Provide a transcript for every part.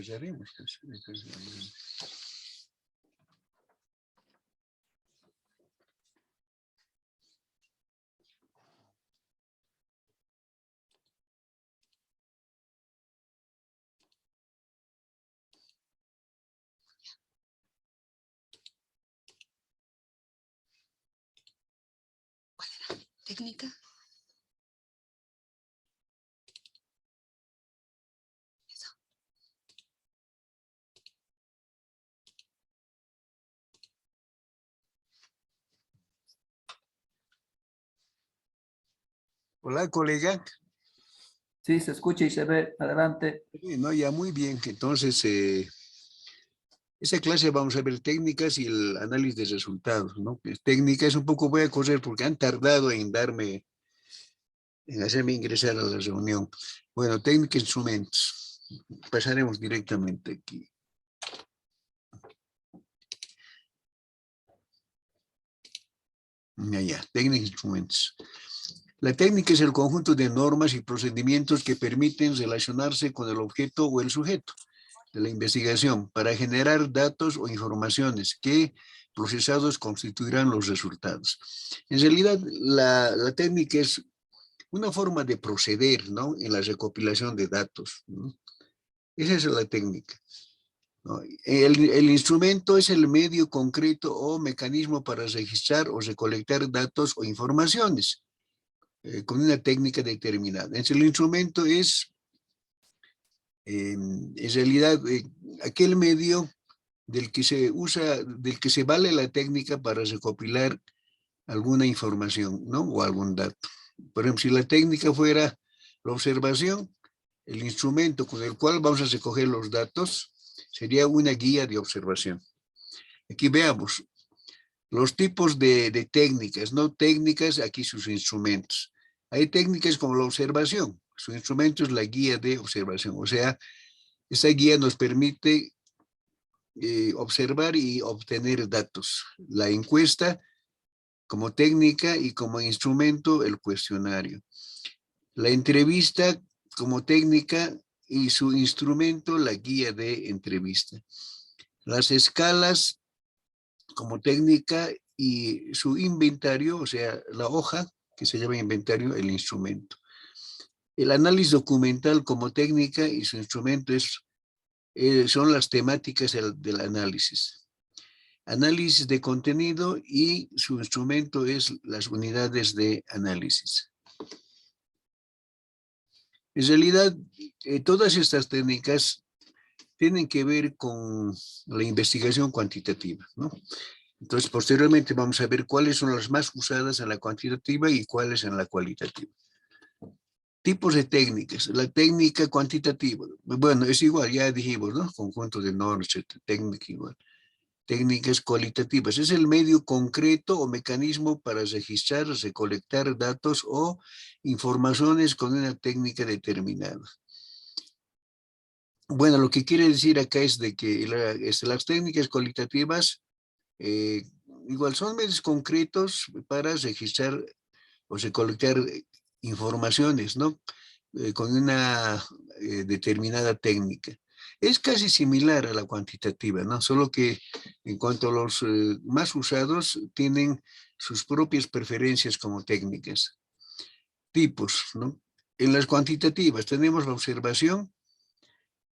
Cerremos, pues. Técnica. Eso. Hola, colega. Sí, se escucha y se ve. Adelante. No, ya muy bien. Entonces, esa clase vamos a ver técnicas y el análisis de resultados, ¿no? Técnicas un poco voy a correr porque han tardado en hacerme ingresar a la reunión. Bueno, técnica e instrumentos. Pasaremos directamente aquí. Ya, técnica e instrumentos. La técnica es el conjunto de normas y procedimientos que permiten relacionarse con el objeto o el sujeto de la investigación para generar datos o informaciones que procesados constituirán los resultados. En realidad, la técnica es una forma de proceder, ¿no? En la recopilación de datos, ¿no? Esa es la técnica, ¿no? El instrumento es el medio concreto o mecanismo para registrar o recolectar datos o informaciones con una técnica determinada. Entonces, el instrumento es, en realidad, aquel medio del que se usa, del que se vale la técnica para recopilar alguna información, ¿no? O algún dato. Por ejemplo, si la técnica fuera la observación, el instrumento con el cual vamos a recoger los datos sería una guía de observación. Aquí veamos los tipos de técnicas, ¿no? Técnicas, aquí sus instrumentos. Hay técnicas como la observación, su instrumento es la guía de observación, o sea, esta guía nos permite observar y obtener datos. La encuesta como técnica y como instrumento el cuestionario. La entrevista como técnica y su instrumento la guía de entrevista. Las escalas como técnica y su inventario, o sea, la hoja que se llama inventario, el instrumento. El análisis documental como técnica y su instrumento son las temáticas del análisis. Análisis de contenido y su instrumento es las unidades de análisis. En realidad, todas estas técnicas tienen que ver con la investigación cuantitativa, ¿no? Entonces, posteriormente vamos a ver cuáles son las más usadas en la cuantitativa y cuáles en la cualitativa. Tipos de técnicas. La técnica cuantitativa, bueno, es igual, ya dijimos, ¿no? Conjunto de normas, técnica igual. Técnicas cualitativas. Es el medio concreto o mecanismo para registrar, recolectar datos o informaciones con una técnica determinada. Bueno, lo que quiere decir acá es de que las técnicas cualitativas igual son medios concretos para registrar o recolectar informaciones, ¿no? Con una determinada técnica. Es casi similar a la cuantitativa, ¿no? Solo que en cuanto a los más usados, tienen sus propias preferencias como técnicas. Tipos, ¿no? En las cuantitativas tenemos la observación,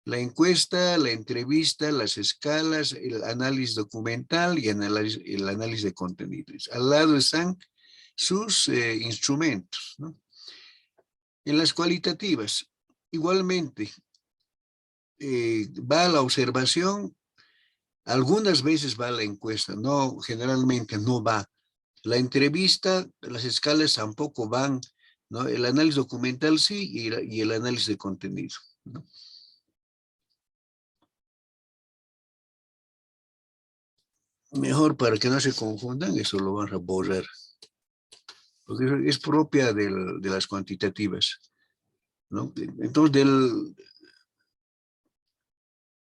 la encuesta, la entrevista, las escalas, el análisis documental y el análisis de contenidos. Al lado están sus instrumentos, ¿no? En las cualitativas, igualmente, va la observación, algunas veces va la encuesta, no, generalmente no va. La entrevista, las escalas tampoco van, ¿no? El análisis documental sí y el análisis de contenido, ¿no? Mejor para que no se confundan, eso lo van a borrar. Porque es propia de las cuantitativas, ¿no? Entonces,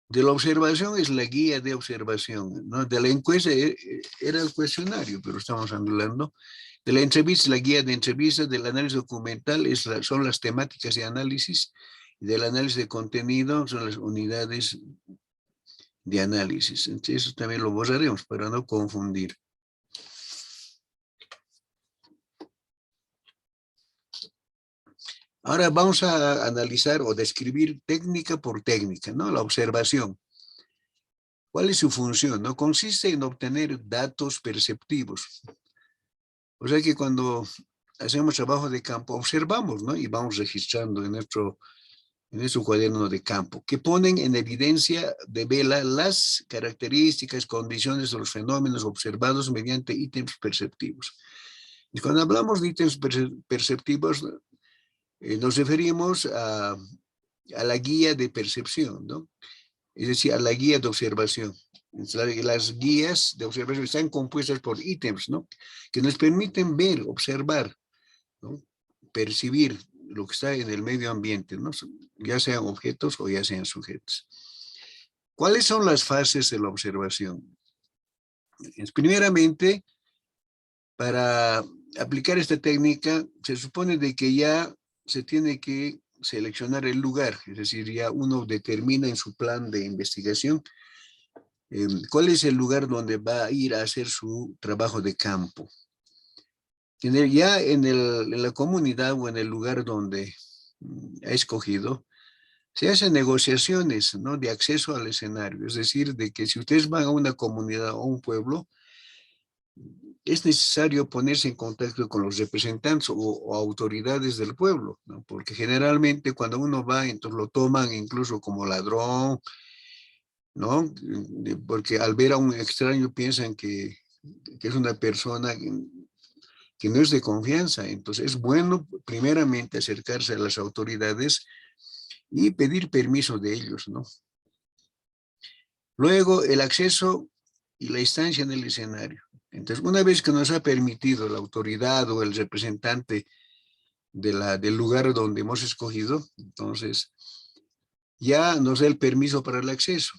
De la observación es la guía de observación, ¿no? De la encuesta era el cuestionario, pero estamos hablando. De la entrevista, la guía de entrevista, del análisis documental son las temáticas de análisis, y del análisis de contenido son las unidades de análisis. Entonces, eso también lo borraremos para no confundir. Ahora vamos a analizar o describir técnica por técnica, ¿no? La observación. ¿Cuál es su función? ¿No? Consiste en obtener datos perceptivos. O sea que cuando hacemos trabajo de campo, observamos, ¿no? Y vamos registrando en nuestro cuaderno de campo, que ponen en evidencia de vela las características, condiciones de los fenómenos observados mediante ítems perceptivos. Y cuando hablamos de ítems perceptivos, nos referimos a la guía de percepción, ¿no? Es decir, a la guía de observación. Las guías de observación están compuestas por ítems, ¿no? Que nos permiten ver, observar, ¿no? Percibir lo que está en el medio ambiente, ¿no? Ya sean objetos o ya sean sujetos. ¿Cuáles son las fases de la observación? Primeramente, para aplicar esta técnica, se supone de que ya se tiene que seleccionar el lugar, es decir, ya uno determina en su plan de investigación cuál es el lugar donde va a ir a hacer su trabajo de campo. Ya en la comunidad o en el lugar donde ha escogido, se hacen negociaciones, ¿no? De acceso al escenario, es decir, de que si ustedes van a una comunidad o un pueblo, es necesario ponerse en contacto con los representantes o autoridades del pueblo, ¿no? Porque generalmente cuando uno va, entonces lo toman incluso como ladrón, ¿no? Porque al ver a un extraño piensan que es una persona que no es de confianza. Entonces es bueno primeramente acercarse a las autoridades y pedir permiso de ellos, ¿no? Luego el acceso y la instancia en el escenario. Entonces, una vez que nos ha permitido la autoridad o el representante del lugar donde hemos escogido, entonces ya nos da el permiso para el acceso.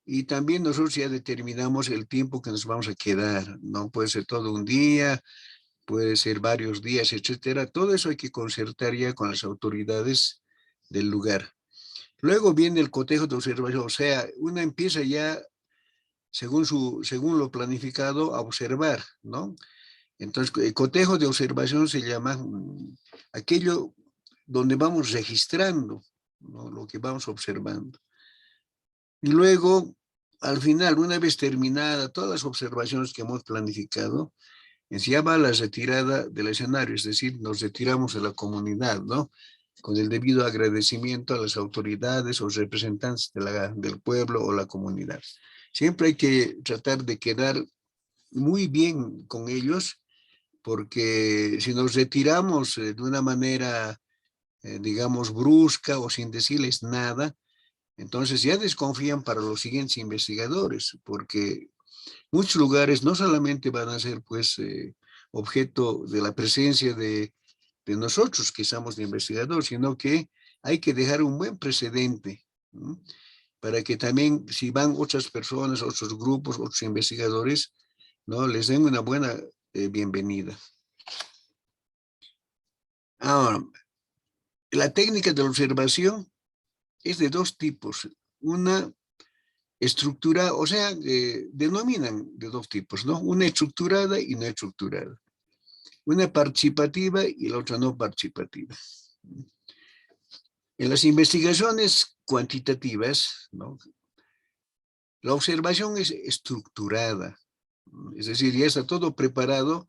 Y también nosotros ya determinamos el tiempo que nos vamos a quedar, ¿no? Puede ser todo un día, puede ser varios días, etcétera. Todo eso hay que concertar ya con las autoridades del lugar. Luego viene el cotejo de observación, o sea, uno empieza ya según lo planificado, a observar, ¿no? Entonces, el cotejo de observación se llama aquello donde vamos registrando, ¿no? Lo que vamos observando. Y luego, al final, una vez terminada todas las observaciones que hemos planificado, se llama la retirada del escenario, es decir, nos retiramos de la comunidad, ¿no? Con el debido agradecimiento a las autoridades o representantes del pueblo o la comunidad. Siempre hay que tratar de quedar muy bien con ellos, porque si nos retiramos de una manera, digamos, brusca o sin decirles nada, entonces ya desconfían para los siguientes investigadores, porque muchos lugares no solamente van a ser, pues, objeto de la presencia de nosotros que somos de investigadores, sino que hay que dejar un buen precedente, ¿no? Para que también si van otras personas, otros grupos, otros investigadores, ¿no? Les den una buena bienvenida. Ahora, la técnica de la observación es de dos tipos. Una estructurada, o sea, denominan de dos tipos, ¿no? Una estructurada y no estructurada. Una participativa y la otra no participativa. En las investigaciones cuantitativas, ¿no? La observación es estructurada, es decir, ya está todo preparado,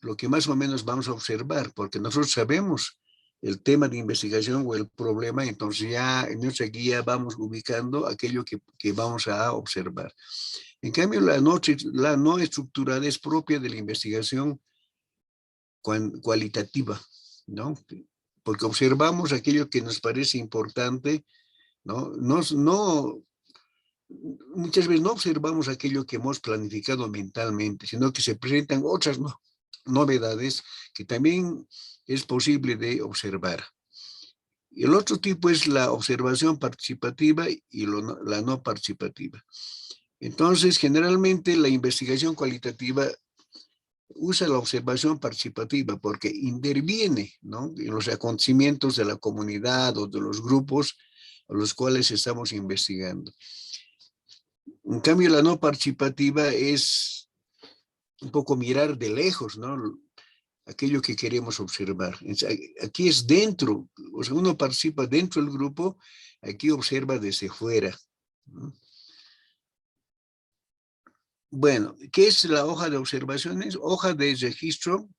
lo que más o menos vamos a observar, porque nosotros sabemos el tema de investigación o el problema, entonces ya en nuestra guía vamos ubicando aquello que vamos a observar. En cambio, la no estructurada es propia de la investigación cualitativa, ¿no? Porque observamos aquello que nos parece importante, ¿no? Muchas veces no observamos aquello que hemos planificado mentalmente, sino que se presentan otras novedades que también es posible de observar. El otro tipo es la observación participativa y la no participativa. Entonces, generalmente la investigación cualitativa usa la observación participativa porque interviene, ¿no?, en los acontecimientos de la comunidad o de los grupos a los cuales estamos investigando. En cambio, la no participativa es un poco mirar de lejos, ¿no?, aquello que queremos observar. Aquí es dentro, o sea, uno participa dentro del grupo, aquí observa desde fuera, ¿no? Bueno, ¿qué es la hoja de observaciones? Hoja de registro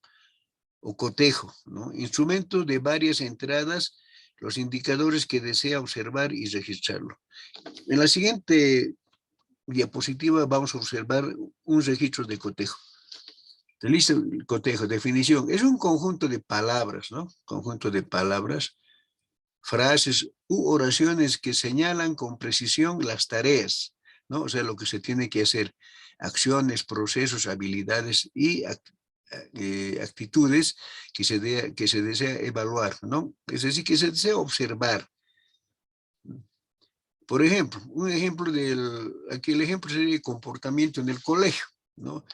o cotejo, ¿no? Instrumento de varias entradas, los indicadores que desea observar y registrarlo. En la siguiente diapositiva vamos a observar un registro de cotejo. Listo, el cotejo, definición. Es un conjunto de palabras, ¿no? Conjunto de palabras, frases u oraciones que señalan con precisión las tareas, ¿no? O sea, lo que se tiene que hacer, acciones, procesos, habilidades y actitudes que se desea evaluar, ¿no? Es decir, que se desea observar. Por ejemplo, aquí el ejemplo sería el comportamiento en el colegio, ¿no?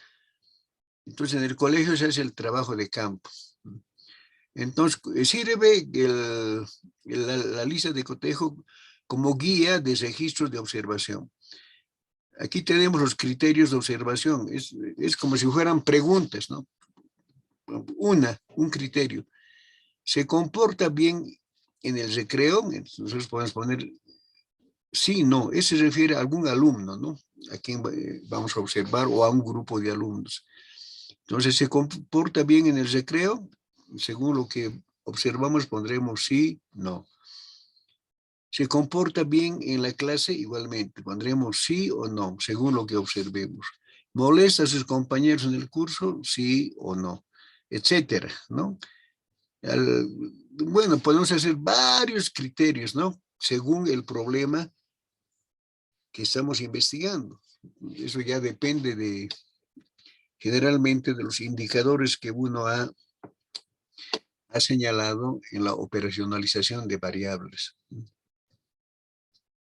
Entonces, en el colegio se hace el trabajo de campo. Entonces, sirve la lista de cotejo como guía de registros de observación. Aquí tenemos los criterios de observación. Es como si fueran preguntas, ¿no? Un criterio. ¿Se comporta bien en el recreo? Nosotros podemos poner sí, no. Ese se refiere a algún alumno, ¿no?, a quien vamos a observar, o a un grupo de alumnos. Entonces, ¿se comporta bien en el recreo? Según lo que observamos, pondremos sí, no. ¿Se comporta bien en la clase? Igualmente, pondremos sí o no, según lo que observemos. ¿Molesta a sus compañeros en el curso? Sí o no, etcétera, ¿no? Bueno, podemos hacer varios criterios, ¿no?, según el problema que estamos investigando. Eso ya depende generalmente de los indicadores que uno ha señalado en la operacionalización de variables.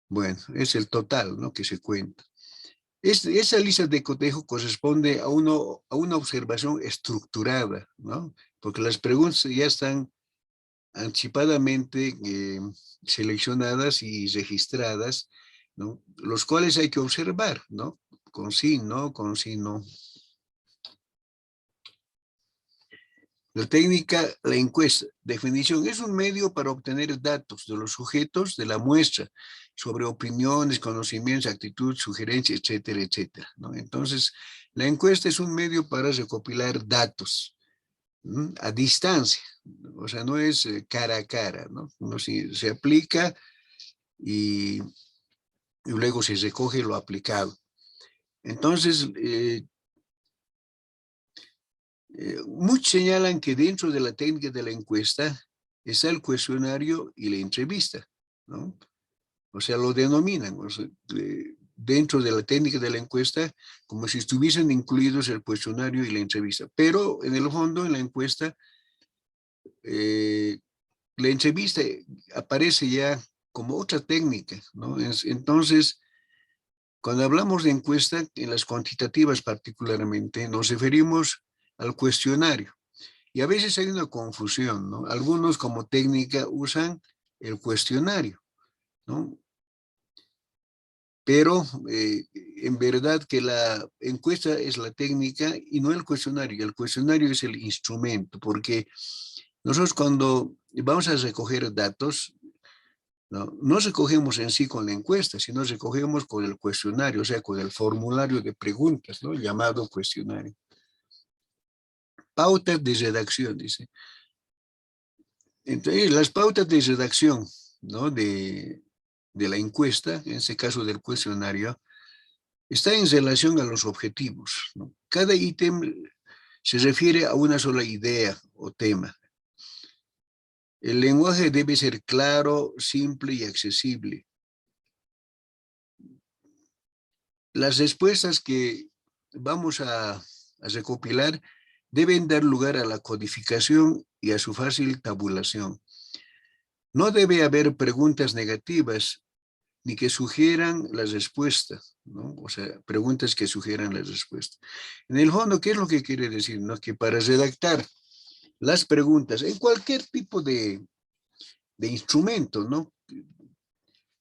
Bueno, es el total, ¿no?, que se cuenta. Esa lista de cotejo corresponde a una observación estructurada, ¿no?, porque las preguntas ya están anticipadamente seleccionadas y registradas, ¿no?, los cuales hay que observar, ¿no?, con sí, no, con sí, no. La técnica, la encuesta. Definición: es un medio para obtener datos de los sujetos de la muestra sobre opiniones, conocimientos, actitud, sugerencias, etcétera, etcétera, ¿no? Entonces, la encuesta es un medio para recopilar datos, ¿no?, a distancia. O sea, no es cara a cara, ¿no? Uno se aplica y luego se recoge lo aplicado. Entonces, muchos señalan que dentro de la técnica de la encuesta está el cuestionario y la entrevista, ¿no? O sea, lo denominan, o sea, dentro de la técnica de la encuesta, como si estuviesen incluidos el cuestionario y la entrevista. Pero en el fondo, en la encuesta, la entrevista aparece ya como otra técnica, ¿no? Entonces, cuando hablamos de encuesta, en las cuantitativas particularmente, nos referimos al cuestionario. Y a veces hay una confusión, ¿no? Algunos como técnica usan el cuestionario, ¿no? Pero en verdad que la encuesta es la técnica y no el cuestionario. El cuestionario es el instrumento, porque nosotros cuando vamos a recoger datos, no recogemos en sí con la encuesta, sino recogemos con el cuestionario, o sea, con el formulario de preguntas, ¿no?, llamado cuestionario. Pautas de redacción, dice. Entonces, las pautas de redacción, ¿no?, de la encuesta, en este caso del cuestionario, está en relación a los objetivos, ¿no? Cada ítem se refiere a una sola idea o tema. El lenguaje debe ser claro, simple y accesible. Las respuestas que vamos a recopilar deben dar lugar a la codificación y a su fácil tabulación. No debe haber preguntas negativas ni que sugieran la respuesta, ¿no? O sea, preguntas que sugieran la respuesta. En el fondo, ¿qué es lo que quiere decir? ¿No? Que para redactar las preguntas en cualquier tipo de instrumento, ¿no?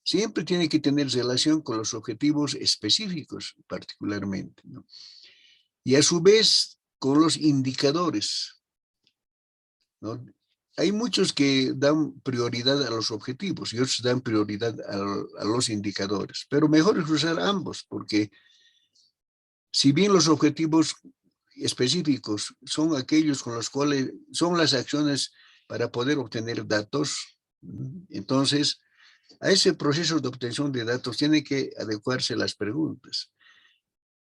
Siempre tiene que tener relación con los objetivos específicos, particularmente, ¿no? Y a su vez, con los indicadores, ¿no? Hay muchos que dan prioridad a los objetivos y otros dan prioridad a los indicadores, pero mejor es usar ambos, porque si bien los objetivos específicos son aquellos con los cuales son las acciones para poder obtener datos, entonces a ese proceso de obtención de datos tiene que adecuarse las preguntas.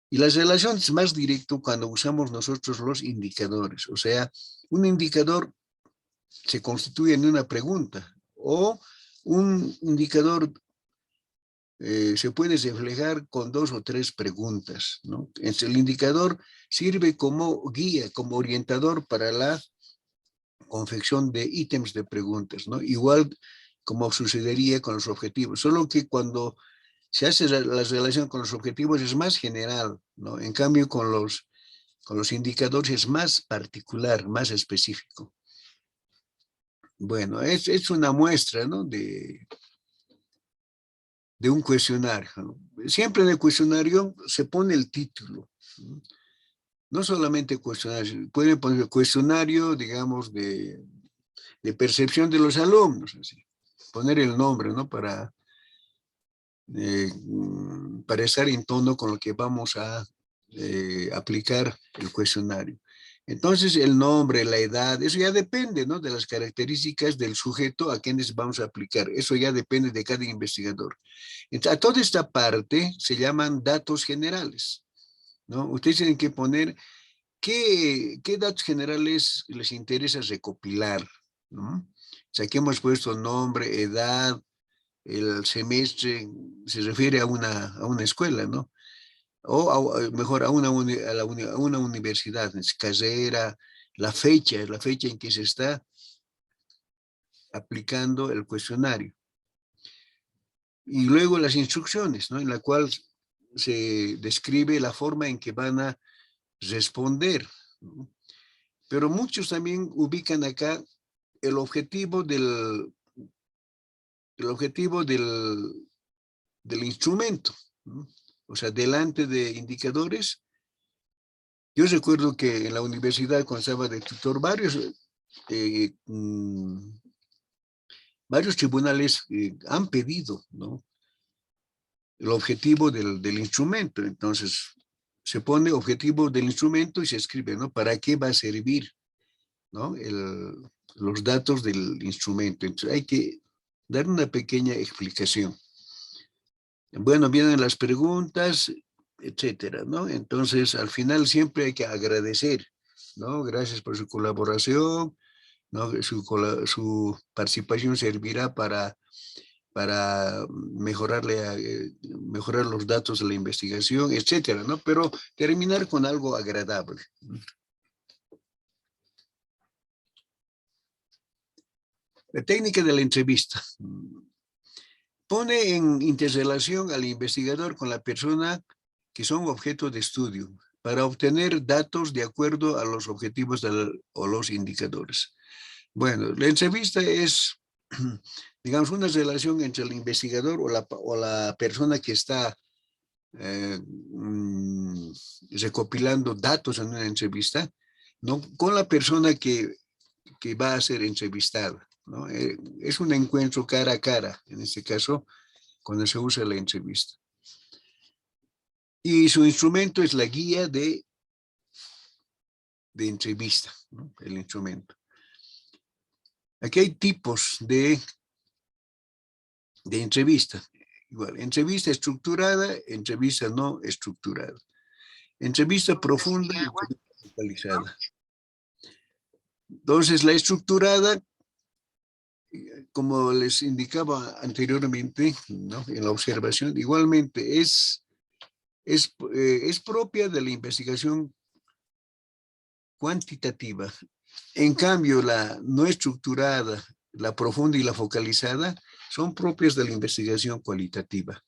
Y la relación es más directa cuando usamos nosotros los indicadores. O sea, un indicador se constituye en una pregunta o un indicador se puede reflejar con 2 o 3 preguntas, ¿no? El indicador sirve como guía, como orientador para la confección de ítems de preguntas, ¿no? Igual como sucedería con los objetivos, solo que cuando se hace la relación con los objetivos es más general, ¿no? En cambio, con los indicadores es más particular, más específico. Bueno, es una muestra, ¿no? de un cuestionario, ¿no? Siempre en el cuestionario se pone el título, ¿no? No solamente cuestionario, pueden poner cuestionario, digamos, de percepción de los alumnos, así. Poner el nombre, ¿no? Para estar en tono con lo que vamos a aplicar el cuestionario. Entonces, el nombre, la edad, eso ya depende, ¿no? De las características del sujeto a quienes vamos a aplicar. Eso ya depende de cada investigador. Entonces, a toda esta parte se llaman datos generales, ¿no? Ustedes tienen que poner qué datos generales les interesa recopilar, ¿no? O sea, aquí hemos puesto nombre, edad, el semestre, se refiere a una escuela, ¿no? O mejor a una universidad, carrera, la fecha en que se está aplicando el cuestionario. Y luego las instrucciones, ¿no? En la cual se describe la forma en que van a responder, ¿no? Pero muchos también ubican acá el objetivo del instrumento, ¿no? O sea, delante de indicadores. Yo recuerdo que en la universidad, cuando estaba de tutor, eh, mm, varios tribunales han pedido, ¿no? El objetivo del instrumento. Entonces, se pone objetivo del instrumento y se escribe, ¿no? ¿Para qué va a servir, ¿no? Los datos del instrumento. Entonces, hay que dar una pequeña explicación. Bueno, vienen las preguntas, etcétera, ¿no? Entonces, al final siempre hay que agradecer, ¿no? Gracias por su colaboración, ¿no? Su participación servirá para mejorar los datos de la investigación, etcétera, ¿no? Pero terminar con algo agradable. La técnica de la entrevista. Pone en interrelación al investigador con la persona que son objeto de estudio para obtener datos de acuerdo a los objetivos o los indicadores. Bueno, la entrevista es, digamos, una relación entre el investigador o la persona que está recopilando datos en una entrevista, ¿no? Con la persona que va a ser entrevistada, ¿no? Es un encuentro cara a cara, en este caso, cuando se usa la entrevista. Y su instrumento es la guía de entrevista, ¿no? El instrumento. Aquí hay tipos de entrevista. Igual, entrevista estructurada, entrevista no estructurada. Entrevista profunda y entrevista focalizada. Entonces, la estructurada, como les indicaba anteriormente, ¿no? En la observación, igualmente es propia de la investigación cuantitativa. En cambio, la no estructurada, la profunda y la focalizada, son propias de la investigación cualitativa.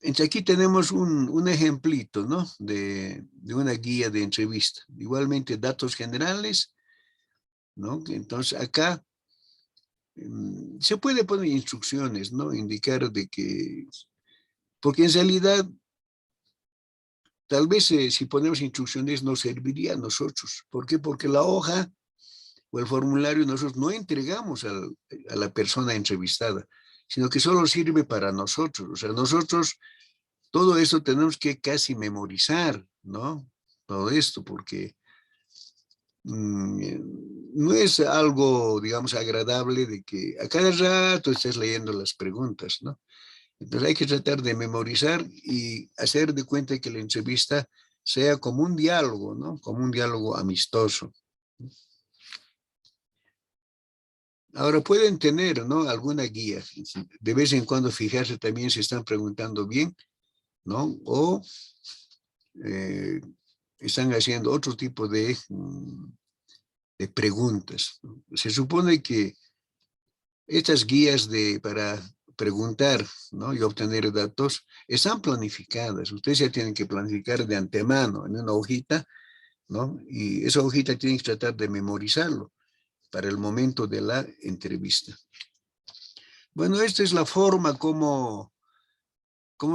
Entonces aquí tenemos un ejemplito, ¿no? de una guía de entrevista. Igualmente datos generales, ¿no? Entonces acá se puede poner instrucciones, ¿no? Indicar de que, porque en realidad, tal vez si ponemos instrucciones nos serviría a nosotros. ¿Por qué? Porque la hoja o el formulario nosotros no entregamos a la persona entrevistada, sino que solo sirve para nosotros. O sea, nosotros todo eso tenemos que casi memorizar, ¿no? Todo esto, porque no es algo, digamos, agradable de que a cada rato estés leyendo las preguntas, ¿no? Entonces hay que tratar de memorizar y hacer de cuenta que la entrevista sea como un diálogo, ¿no? Como un diálogo amistoso. Ahora pueden tener, ¿no? Alguna guía. De vez en cuando fijarse también si están preguntando bien, ¿no? O están haciendo otro tipo de preguntas. Se supone que estas guías para preguntar, ¿no? Y obtener datos están planificadas. Ustedes ya tienen que planificar de antemano en una hojita, ¿no? Y esa hojita tienen que tratar de memorizarlo para el momento de la entrevista. Bueno, esta es la forma como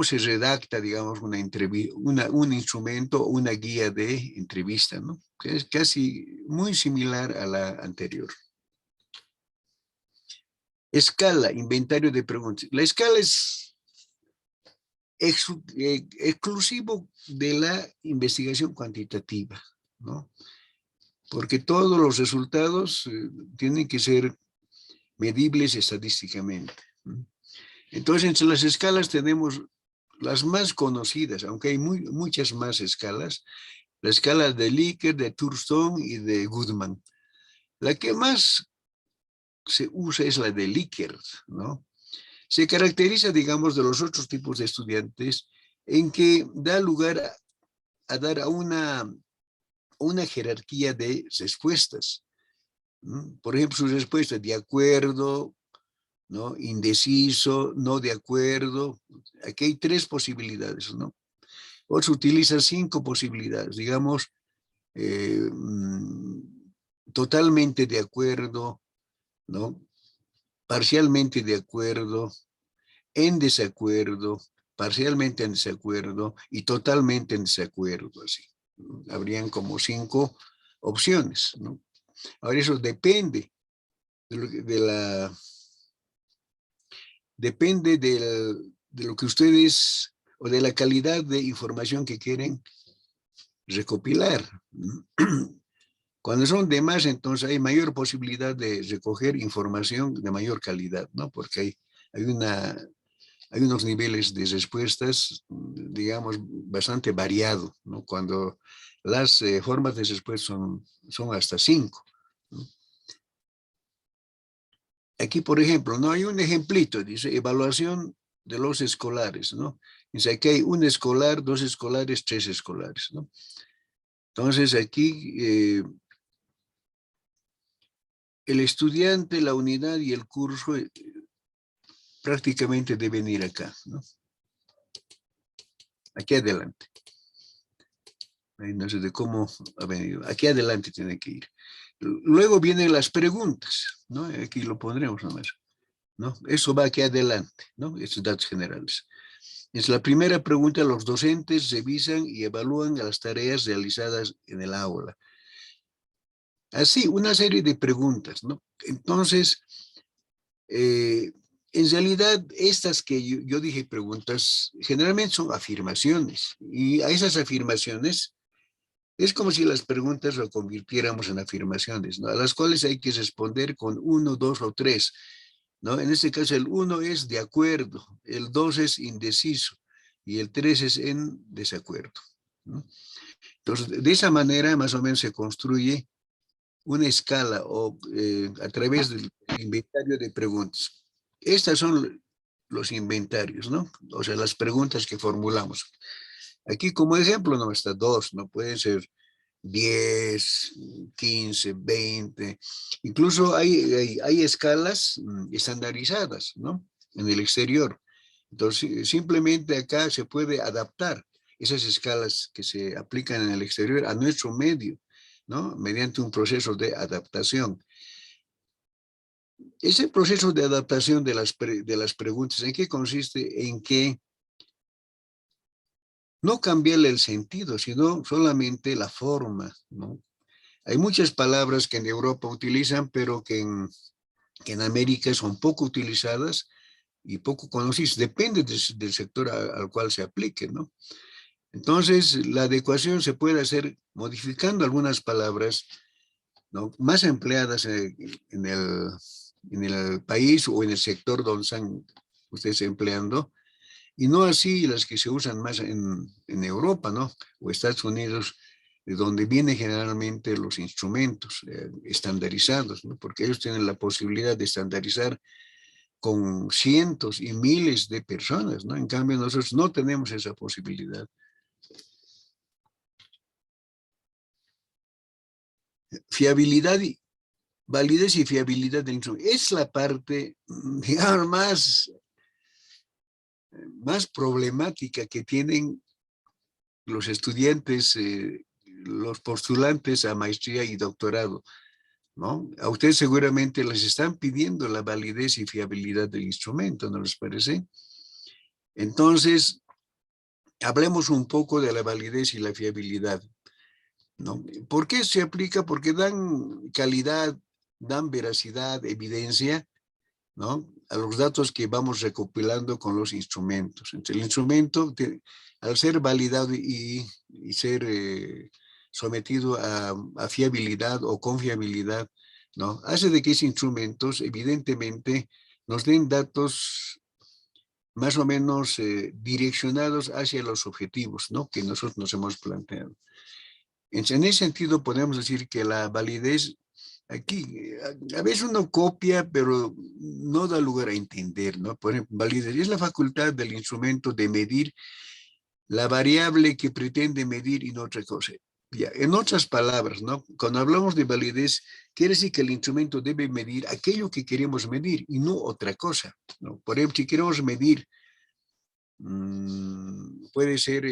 se redacta, digamos, una entrevista, un instrumento, una guía de entrevista, ¿no? Que es casi muy similar a la anterior. Escala, inventario de preguntas. La escala es exclusivo de la investigación cuantitativa, ¿no? Porque todos los resultados tienen que ser medibles estadísticamente, ¿no? Entonces, entre las escalas tenemos las más conocidas, aunque hay muchas más escalas, la escala de Likert, de Thurston y de Goodman. La que más se usa es la de Likert, ¿no? Se caracteriza, digamos, de los otros tipos de estudiantes en que da lugar a dar a una jerarquía de respuestas, ¿no? Por ejemplo, su respuesta de acuerdo, ¿no? Indeciso, no de acuerdo. Aquí hay 3 posibilidades, ¿no? Otros utilizan 5 posibilidades, digamos, totalmente de acuerdo, ¿no? Parcialmente de acuerdo, en desacuerdo, parcialmente en desacuerdo y totalmente en desacuerdo, así. Habrían como 5 opciones, ¿no? Ahora eso depende depende de lo que ustedes, o de la calidad de información que quieren recopilar. Cuando son de más, entonces hay mayor posibilidad de recoger información de mayor calidad, ¿no? Porque hay unos niveles de respuestas, digamos, bastante variados, ¿no? Cuando las formas de respuesta son hasta 5, ¿no? Aquí, por ejemplo, no hay un ejemplito, dice evaluación de los escolares, ¿no? Dice aquí hay un escolar, 2 escolares, 3 escolares, ¿no? Entonces aquí el estudiante, la unidad y el curso prácticamente deben ir acá, ¿no? Aquí adelante. No sé de cómo ha venido. Aquí adelante tiene que ir. Luego vienen las preguntas, ¿no? Aquí lo pondremos nomás, ¿no? Eso va aquí adelante, ¿no? Estos datos generales. Es la primera pregunta, los docentes revisan y evalúan las tareas realizadas en el aula. Así, una serie de preguntas, ¿no? Entonces, en realidad, estas que yo dije preguntas, generalmente son afirmaciones. Y a esas afirmaciones, es como si las preguntas lo convirtiéramos en afirmaciones, ¿no? A las cuales hay que responder con 1, 2 o 3, ¿no? En este caso, el 1 es de acuerdo, el 2 es indeciso y el 3 es en desacuerdo, ¿no? Entonces, de esa manera, más o menos, se construye una escala o a través del inventario de preguntas. Estas son los inventarios, ¿no? O sea, las preguntas que formulamos. Aquí como ejemplo no está 2, no puede ser 10, 15, 20. Incluso hay escalas estandarizadas, ¿no? En el exterior. Entonces, simplemente acá se puede adaptar esas escalas que se aplican en el exterior a nuestro medio, ¿no? Mediante un proceso de adaptación. Ese proceso de adaptación de las preguntas, ¿en qué consiste? En que no cambiarle el sentido, sino solamente la forma, ¿no? Hay muchas palabras que en Europa utilizan, pero que en América son poco utilizadas y poco conocidas. Depende del sector al cual se aplique, ¿no? Entonces, la adecuación se puede hacer modificando algunas palabras, ¿no? Más empleadas en el país o en el sector donde están ustedes empleando, y no así las que se usan más en Europa, ¿no? O Estados Unidos, de donde vienen generalmente los instrumentos estandarizados, ¿no? Porque ellos tienen la posibilidad de estandarizar con cientos y miles de personas, ¿no? En cambio, nosotros no tenemos esa posibilidad. Fiabilidad y validez y fiabilidad del instrumento es la parte, digamos, más problemática que tienen los estudiantes, los postulantes a maestría y doctorado, ¿no? A ustedes seguramente les están pidiendo la validez y fiabilidad del instrumento, ¿no les parece? Entonces, hablemos un poco de la validez y la fiabilidad, ¿no? ¿Por qué se aplica? Porque dan calidad, dan veracidad, evidencia, ¿no? A los datos que vamos recopilando con los instrumentos. Entonces, el instrumento, al ser validado y ser sometido a fiabilidad o confiabilidad, ¿no? Hace de que esos instrumentos, evidentemente, nos den datos más o menos direccionados hacia los objetivos, ¿no? Que nosotros nos hemos planteado. En ese sentido, podemos decir que la validez, aquí, a veces uno copia, pero no da lugar a entender, ¿no? Por ejemplo, validez es la facultad del instrumento de medir la variable que pretende medir y no otra cosa. Ya, en otras palabras, ¿no? Cuando hablamos de validez, quiere decir que el instrumento debe medir aquello que queremos medir y no otra cosa, ¿no? Por ejemplo, si queremos medir, puede ser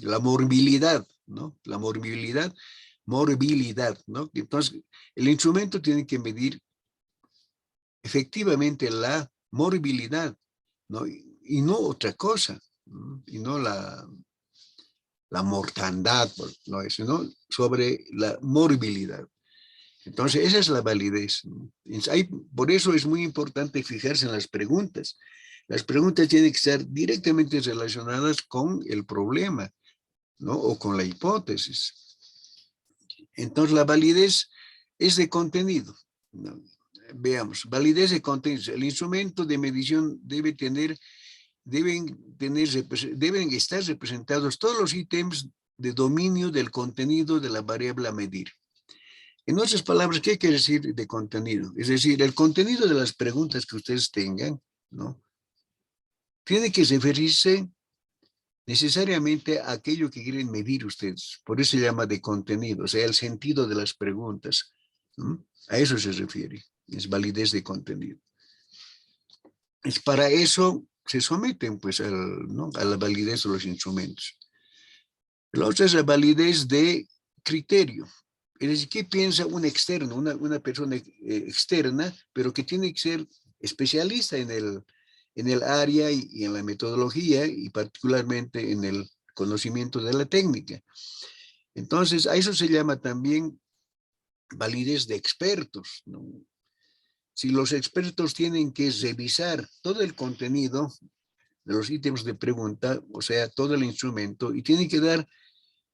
la morbilidad, ¿no? La morbilidad, ¿no? Entonces, el instrumento tiene que medir efectivamente la morbilidad, ¿no? Y no otra cosa, ¿no? Y no la mortandad, no, sino sobre la morbilidad. Entonces, esa es la validez, ¿no? Por eso es muy importante fijarse en las preguntas. Las preguntas tienen que estar directamente relacionadas con el problema, ¿no? O con la hipótesis. Entonces, la validez es de contenido, ¿no? Veamos, validez de contenido. El instrumento de medición deben estar representados todos los ítems de dominio del contenido de la variable a medir. En otras palabras, ¿qué quiere decir de contenido? Es decir, el contenido de las preguntas que ustedes tengan, ¿no? Tiene que referirse necesariamente a aquello que quieren medir ustedes. Por eso se llama de contenido, o sea, el sentido de las preguntas, ¿no? A eso se refiere, es validez de contenido. Es para eso se someten, pues, ¿no? A la validez de los instrumentos. La otra es la validez de criterio. Es decir, ¿qué piensa un externo, una persona externa, pero que tiene que ser especialista en el área y en la metodología y particularmente en el conocimiento de la técnica? Entonces, a eso se llama también validez de expertos, ¿no? Si los expertos tienen que revisar todo el contenido de los ítems de pregunta, o sea, todo el instrumento, y tienen que dar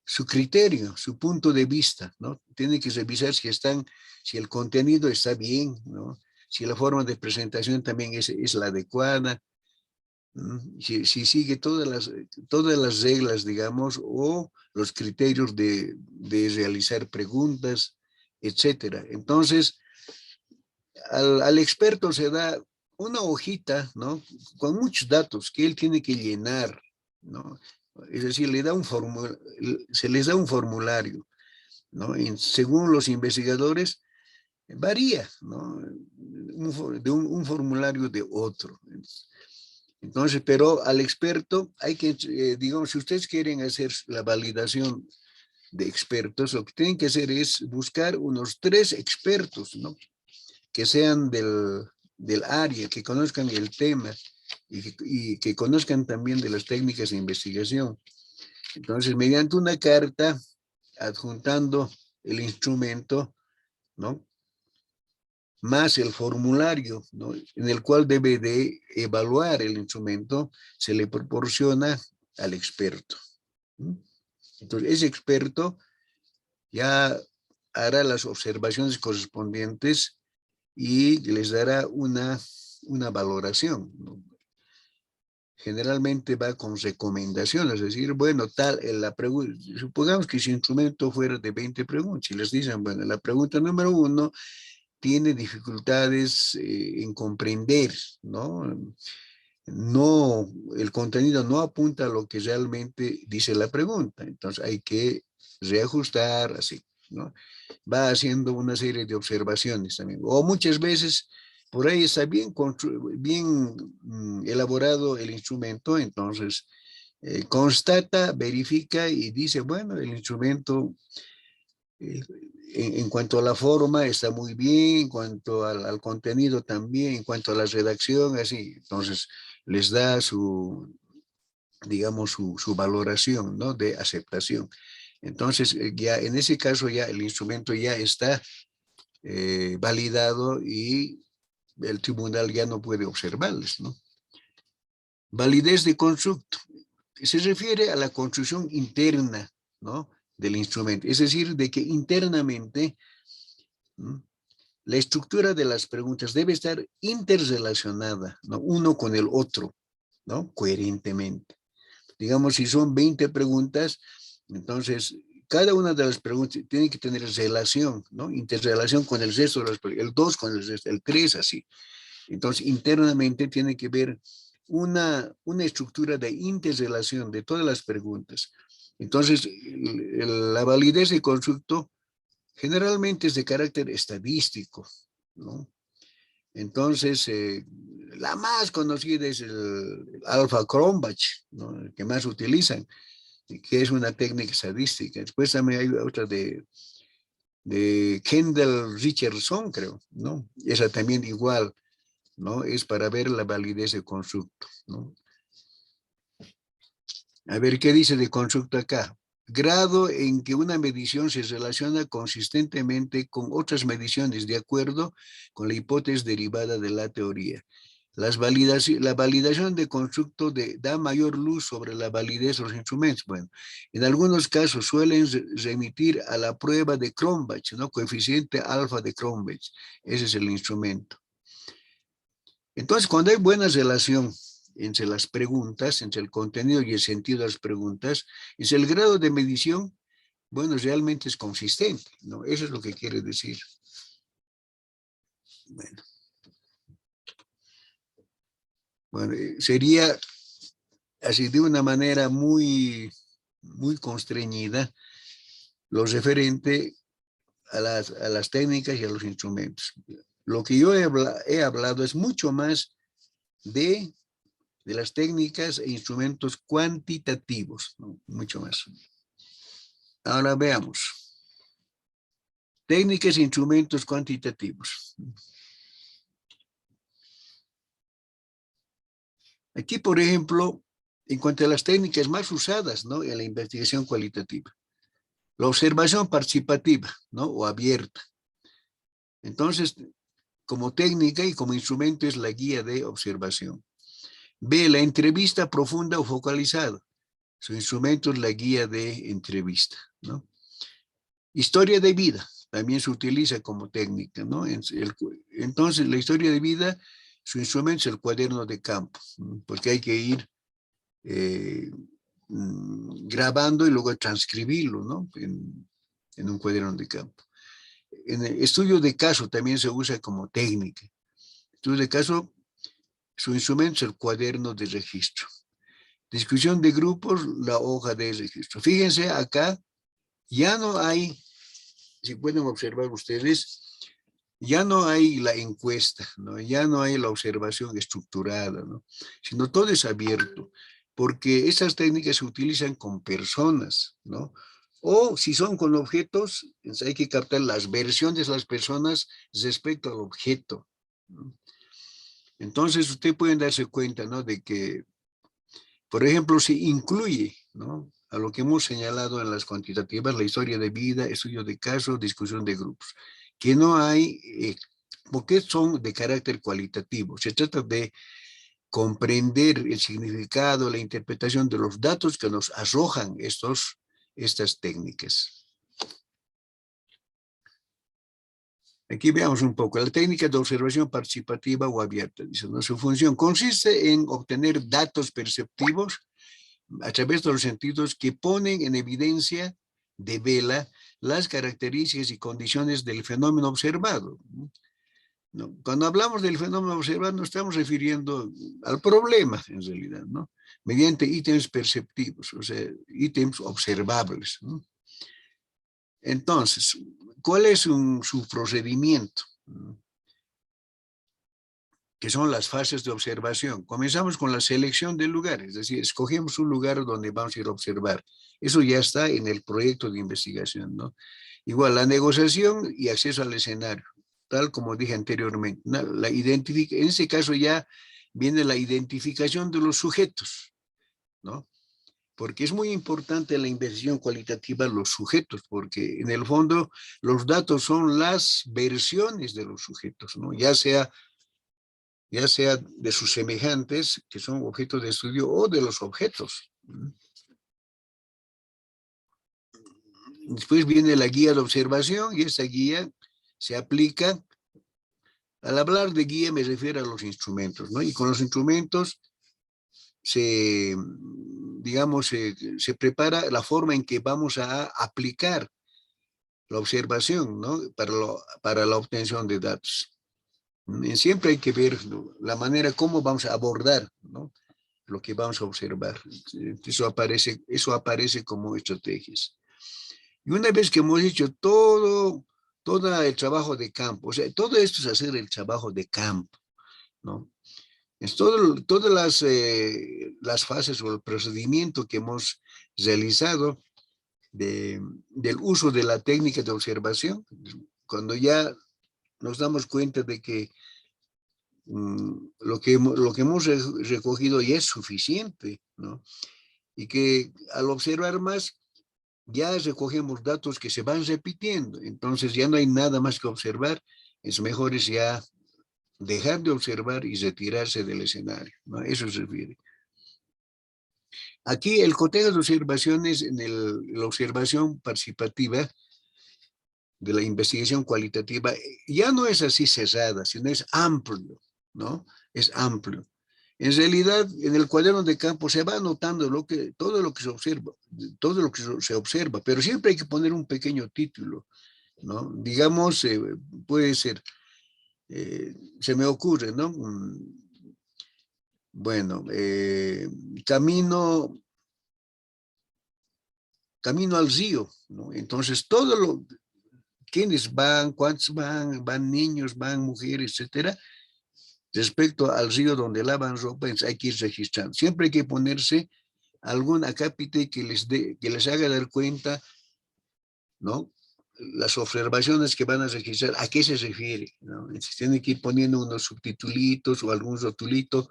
su criterio, su punto de vista, ¿no? Tienen que revisar si el contenido está bien, ¿no? Si la forma de presentación también es la adecuada, ¿no? Si sigue todas las reglas, digamos, o los criterios de realizar preguntas, etcétera. Entonces, al experto se da una hojita, ¿no? Con muchos datos que él tiene que llenar, ¿no? Es decir, se les da un formulario, ¿no? Según los investigadores, varía, ¿no? De un formulario de otro. Entonces, pero al experto hay que, digamos, si ustedes quieren hacer la validación de expertos, lo que tienen que hacer es buscar unos 3 expertos, ¿no? Que sean del área, que conozcan el tema y que conozcan también de las técnicas de investigación. Entonces, mediante una carta, adjuntando el instrumento, ¿no? Más el formulario, ¿no? En el cual debe de evaluar el instrumento, se le proporciona al experto. ¿No? Entonces, ese experto ya hará las observaciones correspondientes y les dará una valoración, ¿no? Generalmente va con recomendaciones, es decir, bueno, tal, la pregunta, supongamos que ese instrumento fuera de 20 preguntas, y les dicen, bueno, la pregunta número 1 tiene dificultades en comprender, ¿no? No, el contenido no apunta a lo que realmente dice la pregunta, entonces hay que reajustar, así, ¿no? Va haciendo una serie de observaciones también, o muchas veces por ahí está bien, elaborado el instrumento, entonces constata, verifica y dice, bueno, el instrumento en cuanto a la forma está muy bien, en cuanto al contenido también, en cuanto a la redacción, así, entonces les da su, digamos, su valoración, ¿no? De aceptación. Entonces, ya en ese caso ya el instrumento ya está validado y el tribunal ya no puede observarles, ¿no? Validez de constructo. Se refiere a la construcción interna, ¿no? Del instrumento. Es decir, de que internamente, ¿no? La estructura de las preguntas debe estar interrelacionada, ¿no? Uno con el otro, ¿no? Coherentemente. Digamos, si son 20 preguntas, entonces cada una de las preguntas tiene que tener relación, ¿no? Interrelación con el resto de las preguntas, el 2 con el resto, el 3 así. Entonces, internamente tiene que ver una estructura de interrelación de todas las preguntas. Entonces, la validez del constructo generalmente es de carácter estadístico, ¿no? Entonces, la más conocida es el Alpha-Cronbach, ¿no? El que más utilizan, que es una técnica estadística. Después también hay otra de Kendall Richardson, creo, ¿no? Esa también igual, ¿no? Es para ver la validez del constructo, ¿no? A ver, ¿qué dice de constructo acá? Grado en que una medición se relaciona consistentemente con otras mediciones de acuerdo con la hipótesis derivada de la teoría. La validación de constructo da mayor luz sobre la validez de los instrumentos. Bueno, en algunos casos suelen remitir a la prueba de Cronbach, ¿no? Coeficiente alfa de Cronbach. Ese es el instrumento. Entonces, cuando hay buena relación entre las preguntas, entre el contenido y el sentido de las preguntas, es el grado de medición, bueno, realmente es consistente, ¿no? Eso es lo que quiere decir. Bueno, sería así de una manera muy constreñida lo referente a las técnicas y a los instrumentos. Lo que yo he hablado es mucho más de las técnicas e instrumentos cuantitativos, ¿no? Mucho más. Ahora veamos. Técnicas e instrumentos cuantitativos. Aquí, por ejemplo, en cuanto a las técnicas más usadas, ¿no? En la investigación cualitativa. La observación participativa, ¿no? O abierta. Entonces, como técnica y como instrumento es la guía de observación. B, la entrevista profunda o focalizada. Su instrumento es la guía de entrevista, ¿no? Historia de vida, también se utiliza como técnica, ¿no? Entonces, la historia de vida, su instrumento es el cuaderno de campo, ¿no? Porque hay que ir grabando y luego transcribirlo, ¿no? En un cuaderno de campo. En el estudio de caso también se usa como técnica. Estudio de caso, su instrumento es el cuaderno de registro. Discusión de grupos, la hoja de registro. Fíjense acá, ya no hay, si pueden observar ustedes, ya no hay la encuesta, ¿no? Ya no hay la observación estructurada, ¿no? Sino todo es abierto, porque esas técnicas se utilizan con personas, ¿no? O si son con objetos, hay que captar las versiones de las personas respecto al objeto, ¿no? Entonces, ustedes pueden darse cuenta, ¿no? De que, por ejemplo, se incluye, ¿no? A lo que hemos señalado en las cuantitativas, la historia de vida, estudio de casos, discusión de grupos, que no hay, porque son de carácter cualitativo. Se trata de comprender el significado, la interpretación de los datos que nos arrojan estas técnicas. Aquí veamos un poco. La técnica de observación participativa o abierta. Dice, ¿no? Su función consiste en obtener datos perceptivos a través de los sentidos que ponen en evidencia, devela las características y condiciones del fenómeno observado. ¿No? Cuando hablamos del fenómeno observado, nos estamos refiriendo al problema, en realidad, ¿no? Mediante ítems perceptivos, o sea, ítems observables, ¿no? Entonces, ¿cuál es su procedimiento? Que son las fases de observación. Comenzamos con la selección del lugar, es decir, escogemos un lugar donde vamos a ir a observar. Eso ya está en el proyecto de investigación, ¿no? Igual, la negociación y acceso al escenario, tal como dije anteriormente. En ese caso ya viene la identificación de los sujetos, ¿no? Porque es muy importante la investigación cualitativa los sujetos, porque en el fondo los datos son las versiones de los sujetos, ¿no? Ya sea de sus semejantes, que son objetos de estudio, o de los objetos. Después viene la guía de observación, y esta guía se aplica. Al hablar de guía me refiero a los instrumentos, ¿no? Y con los instrumentos digamos, se prepara la forma en que vamos a aplicar la observación, ¿no? Para la obtención de datos. Siempre hay que ver, ¿no? La manera como vamos a abordar, ¿no? Lo que vamos a observar. Eso aparece como estrategias. Y una vez que hemos hecho todo el trabajo de campo, o sea, todo esto es hacer el trabajo de campo, ¿no? Es todas las fases o el procedimiento que hemos realizado del uso de la técnica de observación, cuando ya nos damos cuenta de que lo que hemos recogido ya es suficiente, ¿no? Y que al observar más, ya recogemos datos que se van repitiendo, entonces ya no hay nada más que observar, es mejor ya dejar de observar y retirarse del escenario, ¿no? Eso se refiere. Aquí el cotejo de observaciones en la observación participativa de la investigación cualitativa ya no es así cerrada, sino es amplio, ¿no? Es amplio. En realidad, en el cuaderno de campo se va anotando todo lo que se observa, todo lo que se observa, pero siempre hay que poner un pequeño título, ¿no? Digamos, puede ser, se me ocurre, ¿no? Bueno, camino al río, ¿no? Entonces, quiénes van, cuántos van niños, van mujeres, etcétera, respecto al río donde lavan ropa, hay que ir registrando. Siempre hay que ponerse algún acápite que les haga dar cuenta, ¿no? Las observaciones que van a registrar, ¿a qué se refiere? ¿No? Entonces, tienen que ir poniendo unos subtitulitos o algún rotulito,